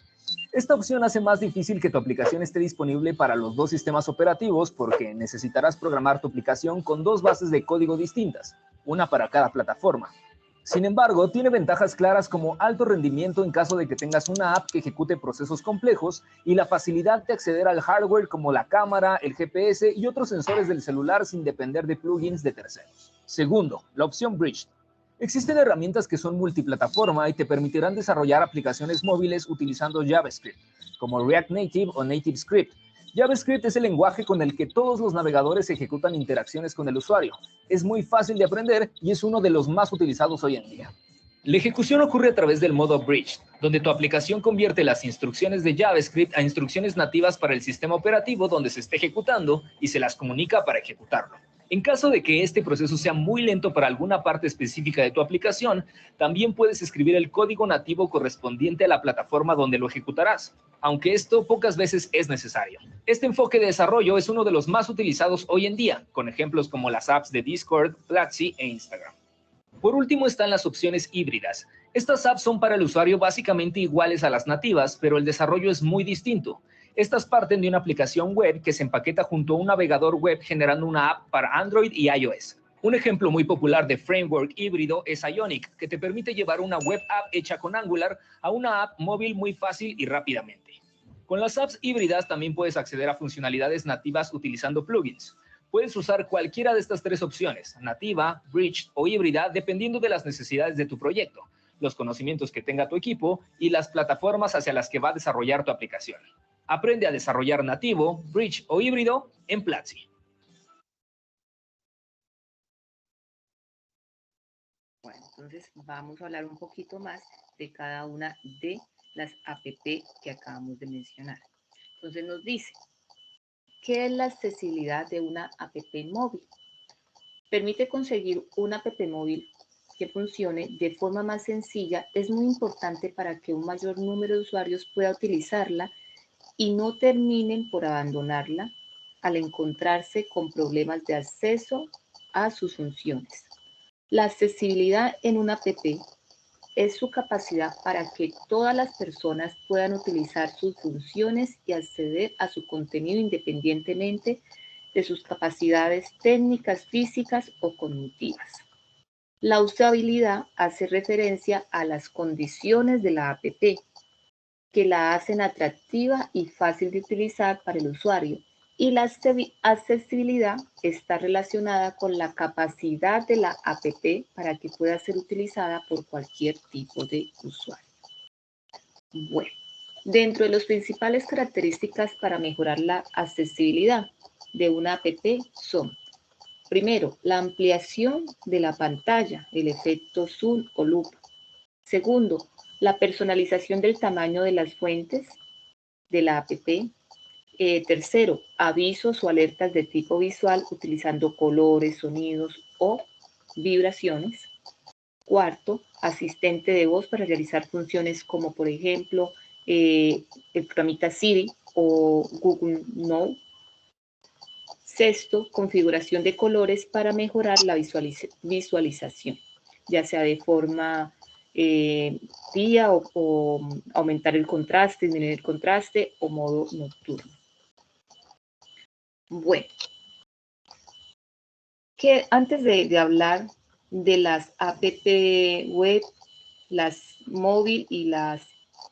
Esta opción hace más difícil que tu aplicación esté disponible para los dos sistemas operativos, porque necesitarás programar tu aplicación con dos bases de código distintas, una para cada plataforma. Sin embargo, tiene ventajas claras como alto rendimiento en caso de que tengas una app que ejecute procesos complejos y la facilidad de acceder al hardware como la cámara, el GPS y otros sensores del celular sin depender de plugins de terceros. Segundo, la opción Bridge. Existen herramientas que son multiplataforma y te permitirán desarrollar aplicaciones móviles utilizando JavaScript, como React Native o NativeScript. JavaScript es el lenguaje con el que todos los navegadores ejecutan interacciones con el usuario. Es muy fácil de aprender y es uno de los más utilizados hoy en día. La ejecución ocurre a través del modo Bridge, donde tu aplicación convierte las instrucciones de JavaScript a instrucciones nativas para el sistema operativo donde se esté ejecutando y se las comunica para ejecutarlo. En caso de que este proceso sea muy lento para alguna parte específica de tu aplicación, también puedes escribir el código nativo correspondiente a la plataforma donde lo ejecutarás, aunque esto pocas veces es necesario. Este enfoque de desarrollo es uno de los más utilizados hoy en día, con ejemplos como las apps de Discord, Platzi e Instagram. Por último están las opciones híbridas. Estas apps son para el usuario básicamente iguales a las nativas, pero el desarrollo es muy distinto. Estas parten de una aplicación web que se empaqueta junto a un navegador web generando una app para Android y iOS. Un ejemplo muy popular de framework híbrido es Ionic, que te permite llevar una web app hecha con Angular a una app móvil muy fácil y rápidamente. Con las apps híbridas también puedes acceder a funcionalidades nativas utilizando plugins. Puedes usar cualquiera de estas tres opciones, nativa, bridge o híbrida, dependiendo de las necesidades de tu proyecto, los conocimientos que tenga tu equipo y las plataformas hacia las que va a desarrollar tu aplicación. Aprende a desarrollar nativo, bridge o híbrido en Platzi. Bueno, entonces vamos a hablar un poquito más de cada una de las app que acabamos de mencionar. Entonces nos dice, ¿qué es la accesibilidad de una app móvil? Permite conseguir una app móvil que funcione de forma más sencilla. Es muy importante para que un mayor número de usuarios pueda utilizarla y no terminen por abandonarla al encontrarse con problemas de acceso a sus funciones. La accesibilidad en una app es su capacidad para que todas las personas puedan utilizar sus funciones y acceder a su contenido independientemente de sus capacidades técnicas, físicas o cognitivas. La usabilidad hace referencia a las condiciones de la app que la hacen atractiva y fácil de utilizar para el usuario, y la accesibilidad está relacionada con la capacidad de la app para que pueda ser utilizada por cualquier tipo de usuario. Bueno, dentro de las principales características para mejorar la accesibilidad de una app son: primero, la ampliación de la pantalla, el efecto zoom o lupa. Segundo, la personalización del tamaño de las fuentes de la app. Tercero, avisos o alertas de tipo visual utilizando colores, sonidos o vibraciones. Cuarto, asistente de voz para realizar funciones como, por ejemplo, el programita Siri o Google Now. Sexto, configuración de colores para mejorar la visualización, ya sea de forma día o aumentar el contraste, disminuir el contraste o modo nocturno. Bueno, que antes de hablar de las app web, las móvil y las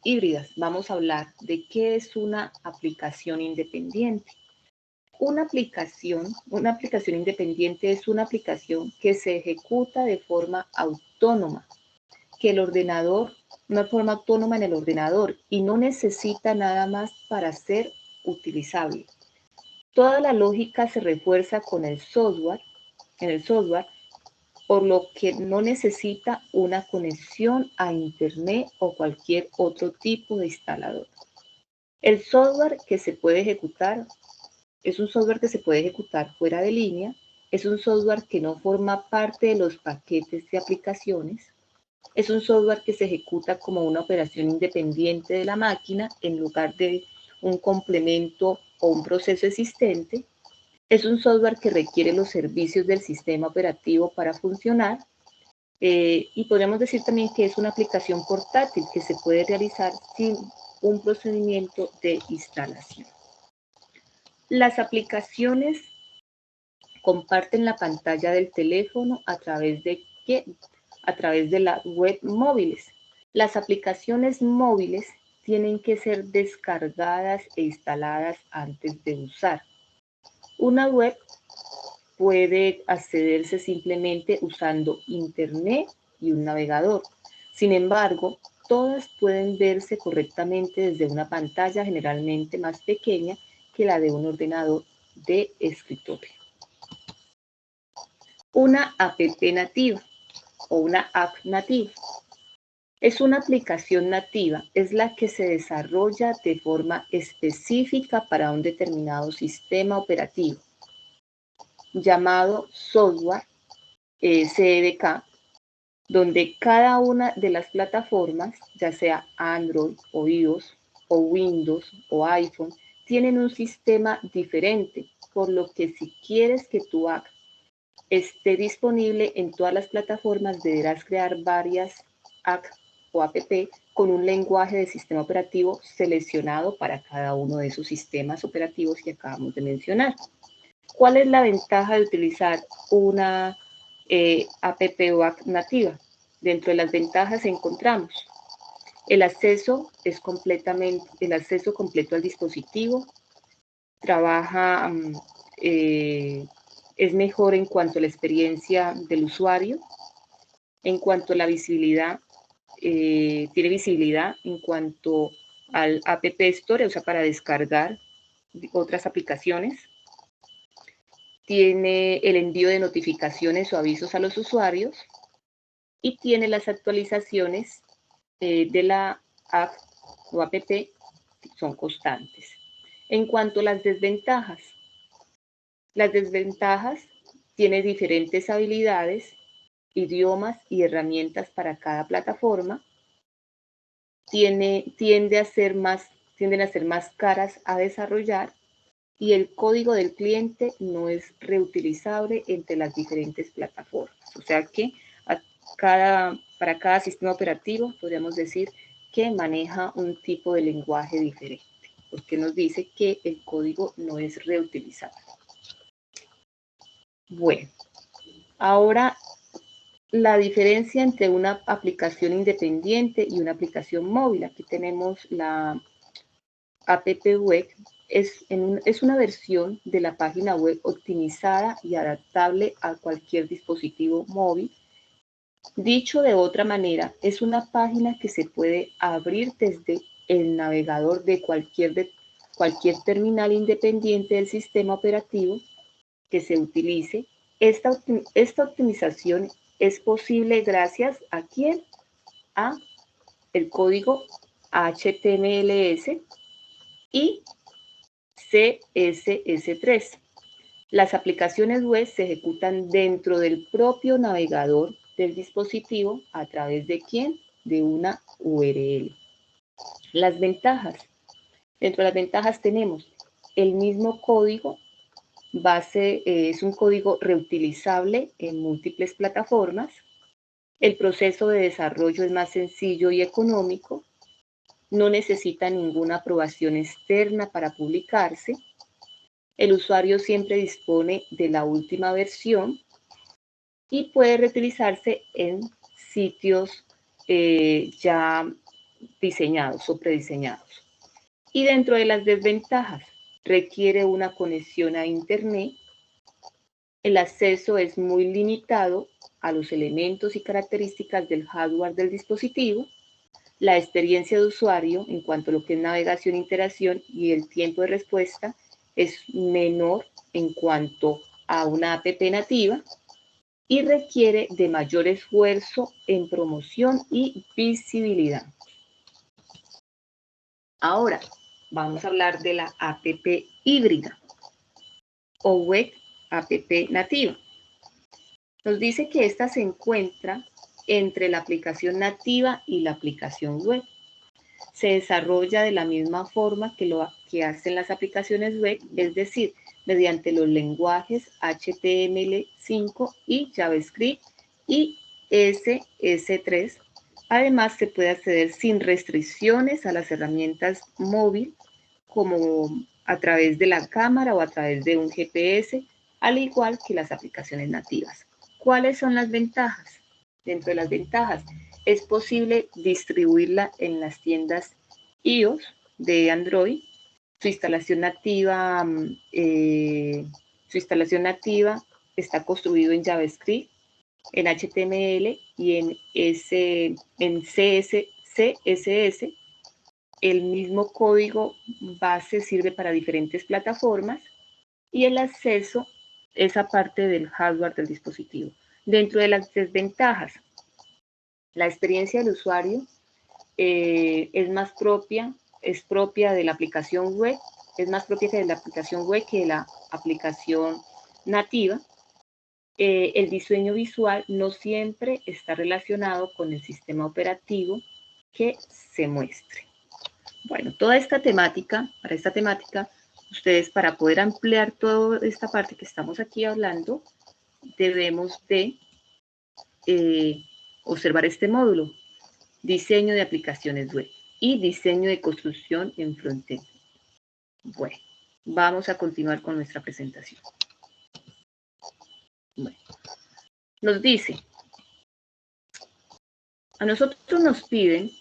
híbridas, vamos a hablar de qué es una aplicación independiente. Una aplicación independiente es una aplicación que se ejecuta de forma autónoma, que el ordenador, una forma autónoma en el ordenador, y no necesita nada más para ser utilizable. Toda la lógica se refuerza con el software, por lo que no necesita una conexión a Internet o cualquier otro tipo de instalador. El software que se puede ejecutar es un software que se puede ejecutar fuera de línea, es un software que no forma parte de los paquetes de aplicaciones, es un software que se ejecuta como una operación independiente de la máquina en lugar de un complemento o un proceso existente. Es un software que requiere los servicios del sistema operativo para funcionar y podríamos decir también que es una aplicación portátil que se puede realizar sin un procedimiento de instalación. Las aplicaciones comparten la pantalla del teléfono a través de las web móviles. Las aplicaciones móviles tienen que ser descargadas e instaladas antes de usar. Una web puede accederse simplemente usando Internet y un navegador. Sin embargo, todas pueden verse correctamente desde una pantalla generalmente más pequeña que la de un ordenador de escritorio. Una app nativa o una app nativa. Es una aplicación nativa, es la que se desarrolla de forma específica para un determinado sistema operativo, llamado software CDK, donde cada una de las plataformas, ya sea Android o iOS o Windows o iPhone, tienen un sistema diferente, por lo que si quieres que tu app esté disponible en todas las plataformas, deberás crear varias app o app con un lenguaje de sistema operativo seleccionado para cada uno de esos sistemas operativos que acabamos de mencionar. ¿Cuál es la ventaja de utilizar una app o app nativa? Dentro de las ventajas encontramos el acceso completo al dispositivo, trabaja es mejor en cuanto a la experiencia del usuario, en cuanto a la visibilidad, tiene visibilidad en cuanto al App Store, o sea, para descargar otras aplicaciones. Tiene el envío de notificaciones o avisos a los usuarios y tiene las actualizaciones de la app o app son constantes. En cuanto a las desventajas tiene diferentes habilidades, idiomas y herramientas para cada plataforma. Tienden a ser más caras a desarrollar y el código del cliente no es reutilizable entre las diferentes plataformas. O sea que para cada sistema operativo podríamos decir que maneja un tipo de lenguaje diferente, porque nos dice que el código no es reutilizable. Bueno, ahora la diferencia entre una aplicación independiente y una aplicación móvil. Aquí tenemos la app web. Es una versión de la página web optimizada y adaptable a cualquier dispositivo móvil. Dicho de otra manera, es una página que se puede abrir desde el navegador de cualquier terminal independiente del sistema operativo que se utilice. Esta optimización es posible gracias a ¿quién? A el código HTMLS y CSS3. Las aplicaciones web se ejecutan dentro del propio navegador del dispositivo a través de ¿quién? De una URL. Las ventajas. Dentro de las ventajas tenemos el mismo código base, es un código reutilizable en múltiples plataformas. El proceso de desarrollo es más sencillo y económico. No necesita ninguna aprobación externa para publicarse. El usuario siempre dispone de la última versión y puede reutilizarse en sitios ya diseñados o prediseñados. Y dentro de las desventajas, requiere una conexión a Internet El acceso es muy limitado a los elementos y características del hardware del dispositivo. La experiencia de usuario en cuanto a lo que es navegación, interacción y el tiempo de respuesta es menor en cuanto a una app nativa y requiere de mayor esfuerzo en promoción y visibilidad. Ahora, vamos a hablar de la app híbrida o web app nativa. Nos dice que esta se encuentra entre la aplicación nativa y la aplicación web. Se desarrolla de la misma forma que lo que hacen las aplicaciones web, es decir, mediante los lenguajes HTML5 y JavaScript y CSS3. Además, se puede acceder sin restricciones a las herramientas móvil, como a través de la cámara o a través de un GPS, al igual que las aplicaciones nativas. ¿Cuáles son las ventajas? Dentro de las ventajas, es posible distribuirla en las tiendas iOS de Android. Su instalación nativa está construido en JavaScript, en HTML y en CSS. El mismo código base sirve para diferentes plataformas y el acceso es aparte del hardware del dispositivo. Dentro de las desventajas, la experiencia del usuario es propia de la aplicación web, es más propia que de la aplicación web que de la aplicación nativa. El diseño visual no siempre está relacionado con el sistema operativo que se muestre. Bueno, para esta temática, ustedes para poder ampliar toda esta parte que estamos aquí hablando, debemos de observar este módulo, diseño de aplicaciones web y diseño de construcción en frontend. Bueno, vamos a continuar con nuestra presentación. Bueno, nos dice, a nosotros nos piden,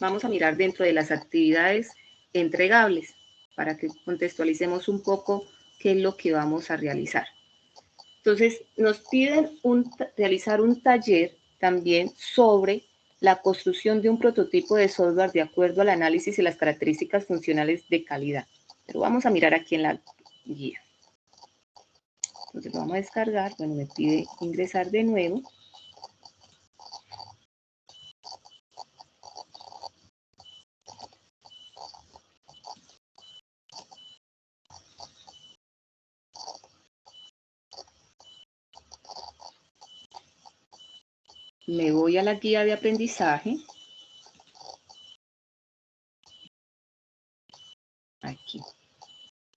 vamos a mirar dentro de las actividades entregables para que contextualicemos un poco qué es lo que vamos a realizar. Entonces, nos piden realizar un taller también sobre la construcción de un prototipo de software de acuerdo al análisis y las características funcionales de calidad. Pero vamos a mirar aquí en la guía. Entonces, lo vamos a descargar. Bueno, me pide ingresar de nuevo. Me voy a la guía de aprendizaje. Aquí.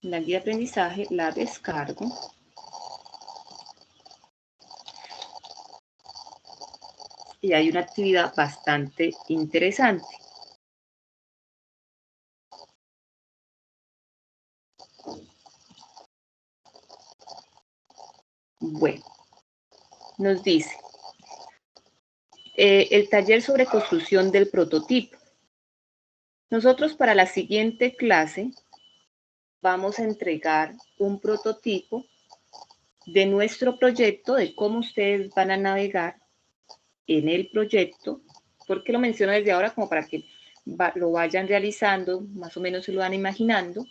La guía de aprendizaje la descargo. Y hay una actividad bastante interesante. Bueno, nos dice el taller sobre construcción del prototipo. Nosotros para la siguiente clase vamos a entregar un prototipo de nuestro proyecto, de cómo ustedes van a navegar en el proyecto. ¿Por qué lo menciono desde ahora? Como para que lo vayan realizando, más o menos se lo van imaginando.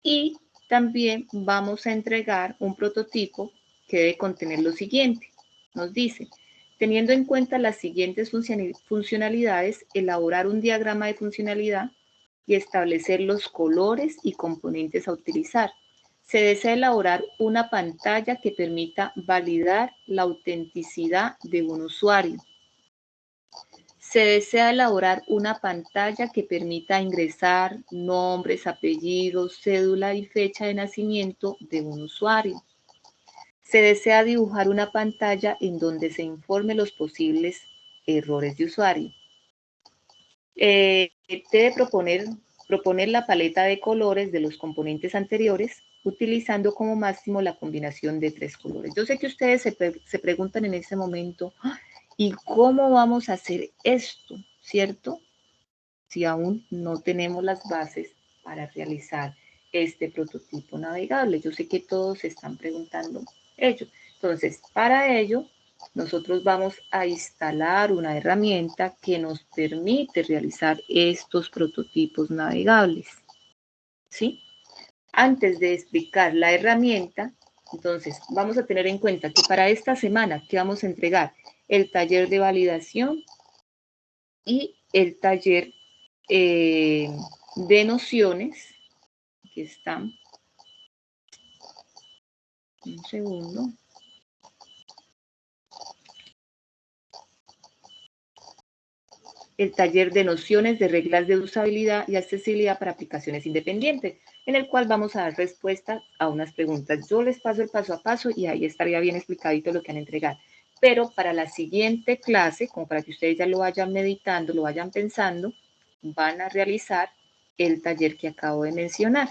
Y también vamos a entregar un prototipo que debe contener lo siguiente. Nos dice, teniendo en cuenta las siguientes funcionalidades, elaborar un diagrama de funcionalidad y establecer los colores y componentes a utilizar. Se desea elaborar una pantalla que permita validar la autenticidad de un usuario. Se desea elaborar una pantalla que permita ingresar nombres, apellidos, cédula y fecha de nacimiento de un usuario. Se desea dibujar una pantalla en donde se informe los posibles errores de usuario. Debe proponer la paleta de colores de los componentes anteriores, utilizando como máximo la combinación de 3 colores. Yo sé que ustedes se preguntan en este momento, ¿y cómo vamos a hacer esto? ¿Cierto? Si aún no tenemos las bases para realizar este prototipo navegable. Yo sé que todos se están preguntando ello. Entonces, para ello, nosotros vamos a instalar una herramienta que nos permite realizar estos prototipos navegables, ¿sí? Antes de explicar la herramienta, entonces vamos a tener en cuenta que para esta semana que vamos a entregar el taller de validación y el taller de nociones, aquí están, un segundo. El taller de nociones de reglas de usabilidad y accesibilidad para aplicaciones independientes, en el cual vamos a dar respuesta a unas preguntas. Yo les paso el paso a paso y ahí estaría bien explicadito lo que han entregado. Pero para la siguiente clase, como para que ustedes ya lo vayan meditando, lo vayan pensando, van a realizar el taller que acabo de mencionar.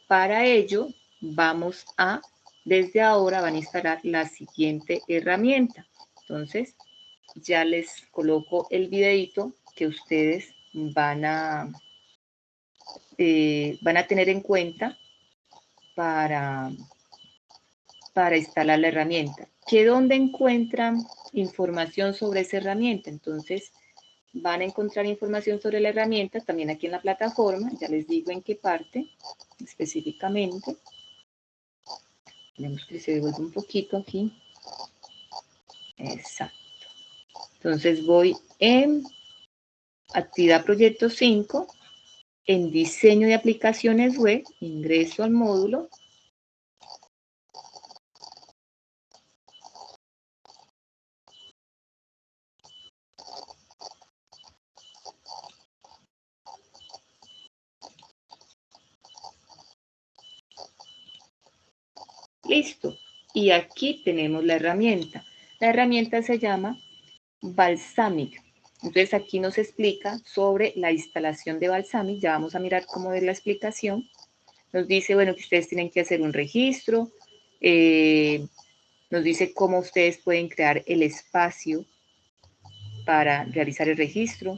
Para ello, vamos a, desde ahora, van a instalar la siguiente herramienta. Entonces, ya les coloco el videito que ustedes van a tener en cuenta para instalar la herramienta. ¿Que dónde encuentran información sobre esa herramienta? Entonces, van a encontrar información sobre la herramienta también aquí en la plataforma. Ya les digo en qué parte específicamente. Tenemos que se devuelve un poquito aquí. Exacto. Entonces voy en actividad proyecto 5, en diseño de aplicaciones web, ingreso al módulo. Listo. Y aquí tenemos la herramienta. La herramienta se llama Balsamiq. Entonces aquí nos explica sobre la instalación de Balsamiq. Ya vamos a mirar cómo es la explicación. Nos dice, bueno, que ustedes tienen que hacer un registro. Nos dice cómo ustedes pueden crear el espacio para realizar el registro.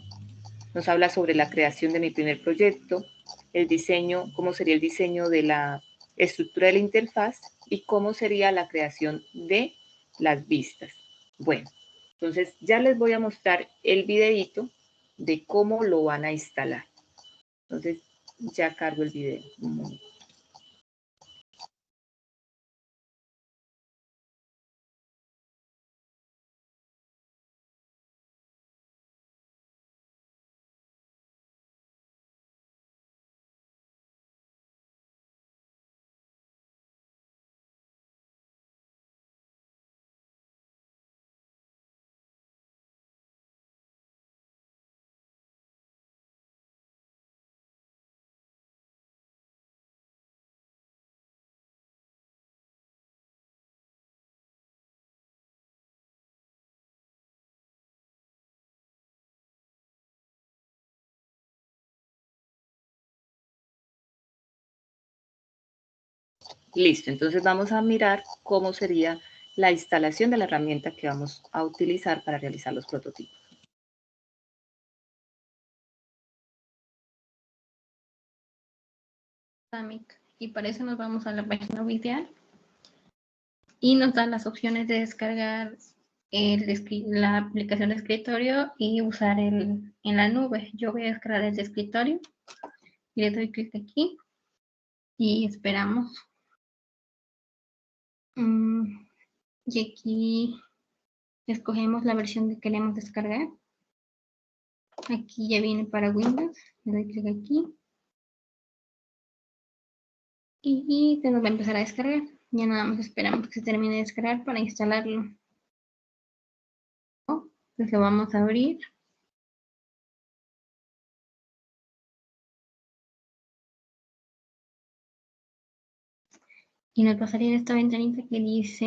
Nos habla sobre la creación de mi primer proyecto, el diseño, cómo sería el diseño de la estructura de la interfaz y cómo sería la creación de las vistas. Bueno, entonces ya les voy a mostrar el videito de cómo lo van a instalar. Entonces ya cargo el video. Un momento. Listo, entonces vamos a mirar cómo sería la instalación de la herramienta que vamos a utilizar para realizar los prototipos. Y para eso nos vamos a la página oficial y nos dan las opciones de descargar la aplicación de escritorio y usar en la nube. Yo voy a descargar el de escritorio y le doy clic aquí y esperamos. Y aquí escogemos la versión que queremos descargar. Aquí ya viene para Windows, le doy clic aquí y se nos va a empezar a descargar. Ya nada más esperamos que se termine de descargar para instalarlo. Entonces lo vamos a abrir. Y nos va a salir esta ventanita que dice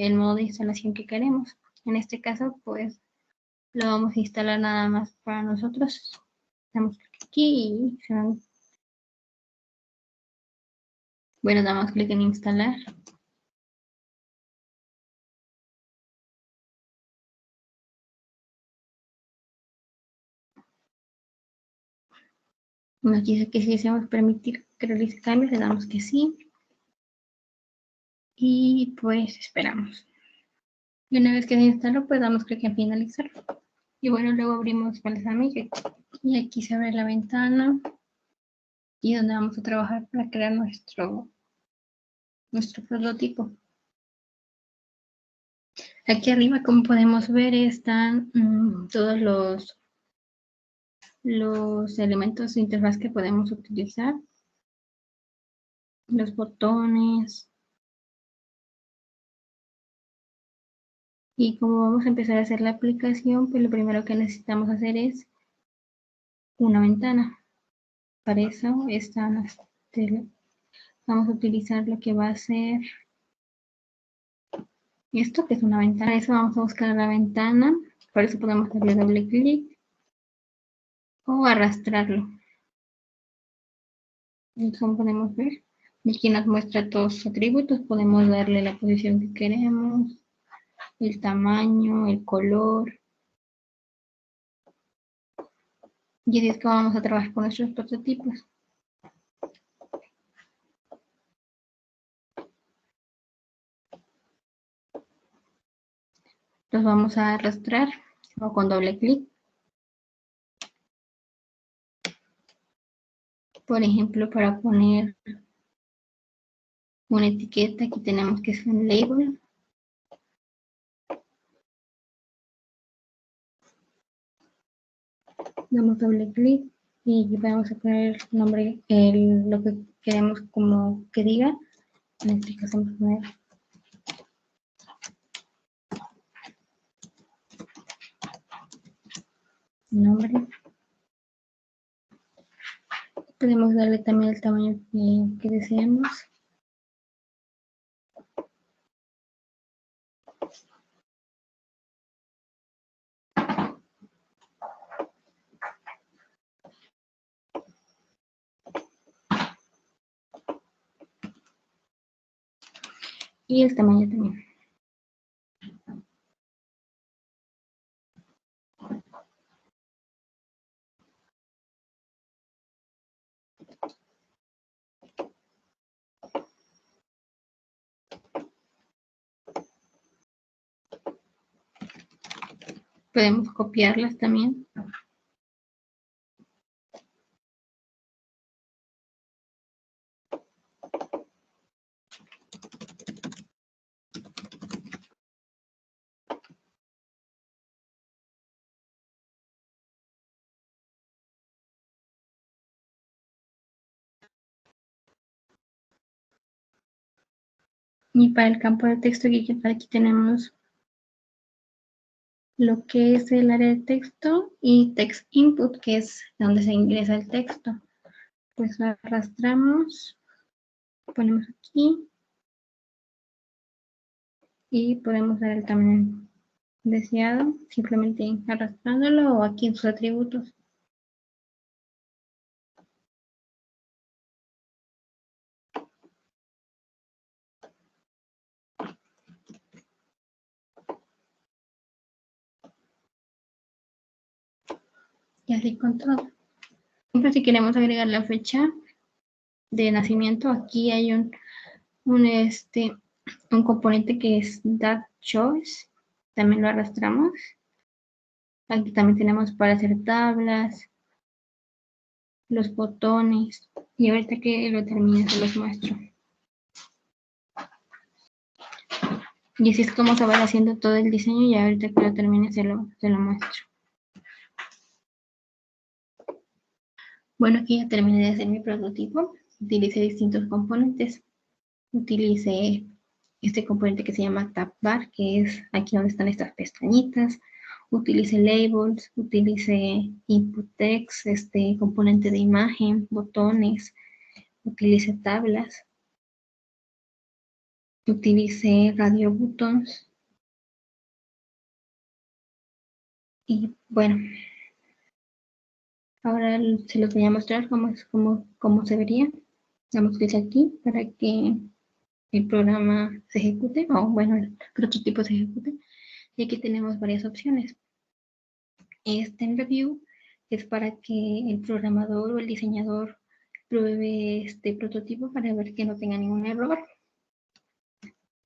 el modo de instalación que queremos. En este caso, pues lo vamos a instalar nada más para nosotros. Damos clic aquí y se van. Bueno, damos clic en instalar. Nos dice que si deseamos permitir que realice cambios, le damos que sí. Y pues esperamos. Y una vez que se instaló, pues damos clic en finalizar. Y bueno, luego abrimos Balsamiq y aquí se abre la ventana y donde vamos a trabajar para crear nuestro prototipo. Aquí arriba, como podemos ver, están todos los elementos de interfaz que podemos utilizar. Los botones. Y como vamos a empezar a hacer la aplicación, pues lo primero que necesitamos hacer es una ventana. Para eso vamos a utilizar lo que va a ser esto, que es una ventana. Para eso vamos a buscar la ventana. Por eso podemos darle doble clic o arrastrarlo. Y como podemos ver, aquí nos muestra todos sus atributos. Podemos darle la posición que queremos, el tamaño, el color. Y así es que vamos a trabajar con nuestros prototipos. Los vamos a arrastrar o con doble clic. Por ejemplo, para poner una etiqueta, aquí tenemos que es un label. Damos doble clic y vamos a poner el nombre, lo que queremos como que diga. En este caso vamos a poner nombre. Podemos darle también el tamaño que deseemos. Y el tamaño también. Podemos copiarlas también. Y para el campo de texto, aquí tenemos lo que es el área de texto y text input, que es donde se ingresa el texto. Pues lo arrastramos, ponemos aquí y podemos dar el tamaño deseado, simplemente arrastrándolo o aquí en sus atributos. Y así con todo. Siempre si queremos agregar la fecha de nacimiento, aquí hay un componente que es date choice, también lo arrastramos. Aquí también tenemos para hacer tablas, los botones, y ahorita que lo termine se los muestro. Y así es como se va haciendo todo el diseño y ahorita que lo termine se lo muestro. Bueno, aquí ya terminé de hacer mi prototipo. Utilicé distintos componentes. Utilicé este componente que se llama tab bar, que es aquí donde están estas pestañitas. Utilicé labels, utilicé input text, este componente de imagen, botones, utilicé tablas, utilicé radio buttons. Y bueno, ahora se los voy a mostrar cómo se vería. Damos clic aquí para que el programa se ejecute, o bueno, el prototipo se ejecute. Y aquí tenemos varias opciones. En review es para que el programador o el diseñador pruebe este prototipo para ver que no tenga ningún error.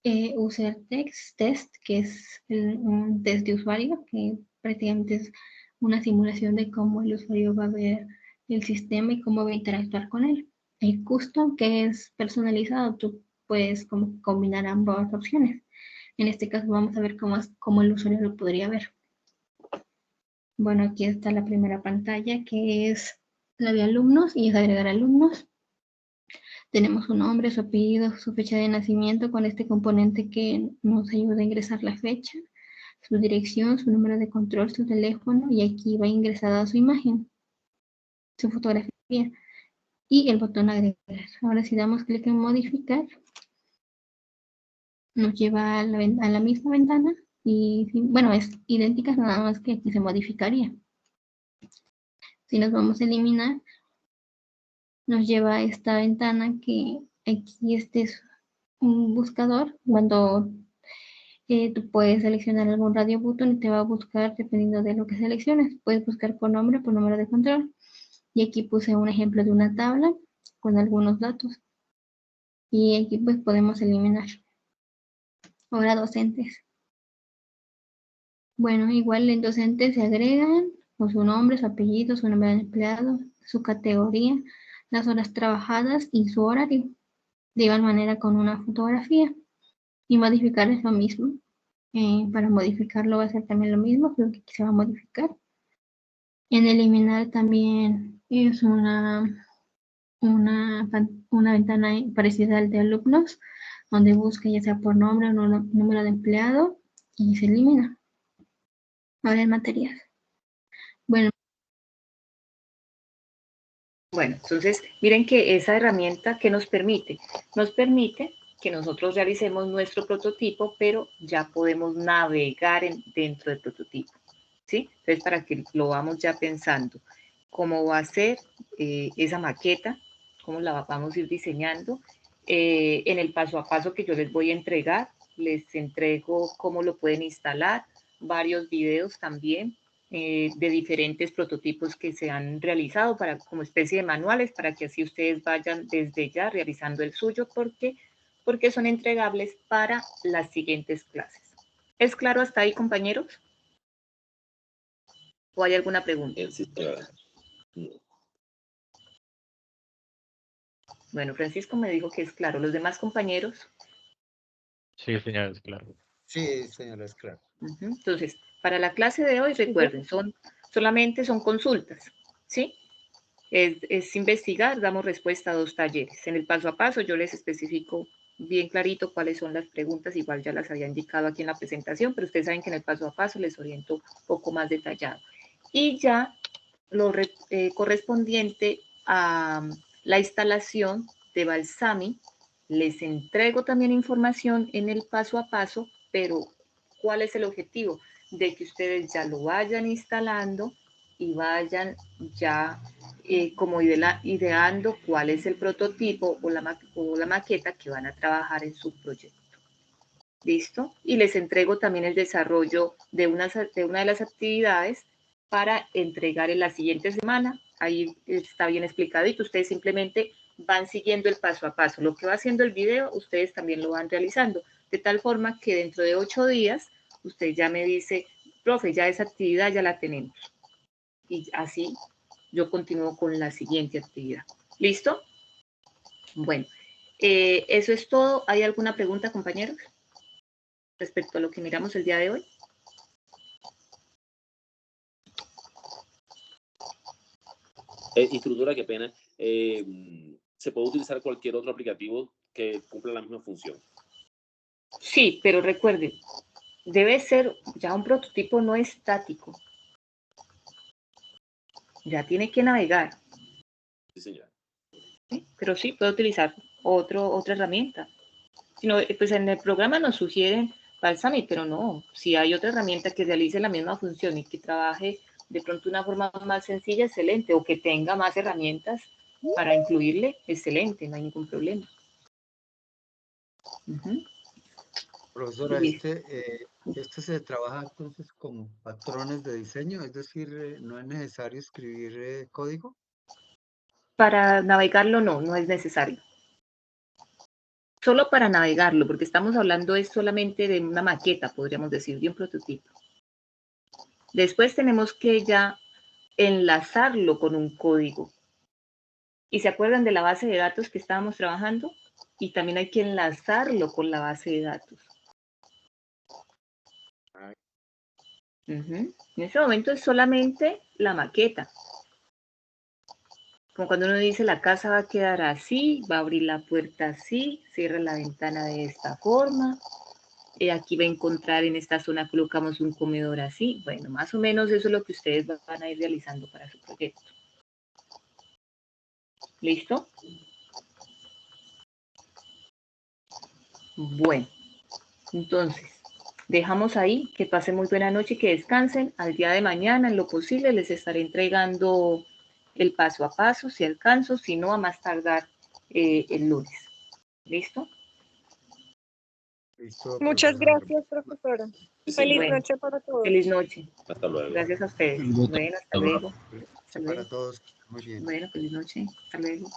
User Test, que es un test de usuario, que prácticamente es una simulación de cómo el usuario va a ver el sistema y cómo va a interactuar con él. El Custom, que es personalizado, tú puedes combinar ambas opciones. En este caso vamos a ver cómo el usuario lo podría ver. Bueno, aquí está la primera pantalla, que es la de alumnos, y es agregar alumnos. Tenemos su nombre, su apellido, su fecha de nacimiento con este componente que nos ayuda a ingresar la fecha, su dirección, su número de control, su teléfono, y aquí va ingresada su imagen, su fotografía y el botón agregar. Ahora si damos clic en modificar, nos lleva a la misma ventana y bueno, es idéntica, nada más que aquí se modificaría. Si nos vamos a eliminar, nos lleva a esta ventana que aquí este es un buscador. Cuando tú puedes seleccionar algún radio button y te va a buscar dependiendo de lo que selecciones. Puedes buscar por nombre, por número de control. Y aquí puse un ejemplo de una tabla con algunos datos. Y aquí pues podemos eliminar. Ahora docentes. Bueno, igual en docentes se agregan con su nombre, su apellido, su nombre de empleado, su categoría, las horas trabajadas y su horario. De igual manera con una fotografía. Y modificar es lo mismo. Para modificarlo va a ser también lo mismo, creo que aquí se va a modificar. En eliminar también es una ventana parecida al de alumnos, donde busca ya sea por nombre o número de empleado y se elimina. Ahora el material. Bueno, entonces miren que esa herramienta que nos permite que nosotros realicemos nuestro prototipo, pero ya podemos navegar dentro del prototipo, ¿sí? Entonces para que lo vamos ya pensando, cómo va a ser esa maqueta, cómo la vamos a ir diseñando, en el paso a paso que yo les voy a entregar, les entrego cómo lo pueden instalar, varios videos también, de diferentes prototipos que se han realizado como especie de manuales para que así ustedes vayan desde ya realizando el suyo porque son entregables para las siguientes clases. ¿Es claro hasta ahí, compañeros? ¿O hay alguna pregunta? Sí, claro. Bueno, Francisco me dijo que es claro. ¿Los demás compañeros? Sí, señor, es claro. Sí, señora, es claro. Entonces, para la clase de hoy, recuerden, solamente son consultas, ¿sí? Es investigar, damos respuesta a 2 talleres. En el paso a paso yo les especifico bien clarito cuáles son las preguntas, igual ya las había indicado aquí en la presentación, pero ustedes saben que en el paso a paso les oriento un poco más detallado. Y ya lo correspondiente a la instalación de Balsamiq, les entrego también información en el paso a paso, pero ¿cuál es el objetivo? De que ustedes ya lo vayan instalando y vayan ya como ideando cuál es el prototipo o la maqueta que van a trabajar en su proyecto. ¿Listo? Y les entrego también el desarrollo de una de las actividades para entregar en la siguiente semana. Ahí está bien explicadito. Ustedes simplemente van siguiendo el paso a paso. Lo que va haciendo el video, ustedes también lo van realizando. De tal forma que dentro de 8 días, usted ya me dice, profe, ya esa actividad ya la tenemos. Y así yo continúo con la siguiente actividad. ¿Listo? Bueno, eso es todo. ¿Hay alguna pregunta, compañeros, respecto a lo que miramos el día de hoy? Instructora, qué pena. ¿Se puede utilizar cualquier otro aplicativo que cumpla la misma función? Sí, pero recuerden, debe ser ya un prototipo no estático. Ya tiene que navegar. Sí, señora. ¿Sí? Pero sí, puede utilizar otra herramienta. Pues en el programa nos sugieren Balsamiq, pero no. Si hay otra herramienta que realice la misma función y que trabaje de pronto de una forma más sencilla, excelente. O que tenga más herramientas para incluirle, excelente, no hay ningún problema. Profesora, este se trabaja entonces con patrones de diseño, es decir, no es necesario escribir código. Para navegarlo no es necesario. solo para navegarlo, porque estamos hablando es solamente de una maqueta, podríamos decir, de un prototipo. Después tenemos que ya enlazarlo con un código. ¿Y se acuerdan de la base de datos que estábamos trabajando? Y también hay que enlazarlo con la base de datos. En ese momento es solamente la maqueta. Como cuando uno dice la casa va a quedar así, va a abrir la puerta así, cierra la ventana de esta forma. Aquí va a encontrar en esta zona colocamos un comedor así. Bueno, más o menos eso es lo que ustedes van a ir realizando para su proyecto. ¿Listo? Bueno, entonces, dejamos ahí, que pasen muy buena noche y que descansen. Al día de mañana, en lo posible, les estaré entregando el paso a paso, si alcanzo, si no, a más tardar el lunes. ¿Listo? Listo, Muchas profesora. gracias, profesora. Sí, Feliz Bueno, noche para todos. feliz noche. Hasta luego. Gracias a ustedes. Bueno, hasta luego. Hasta Para luego. todos, muy bien. Bueno, feliz noche. Hasta luego.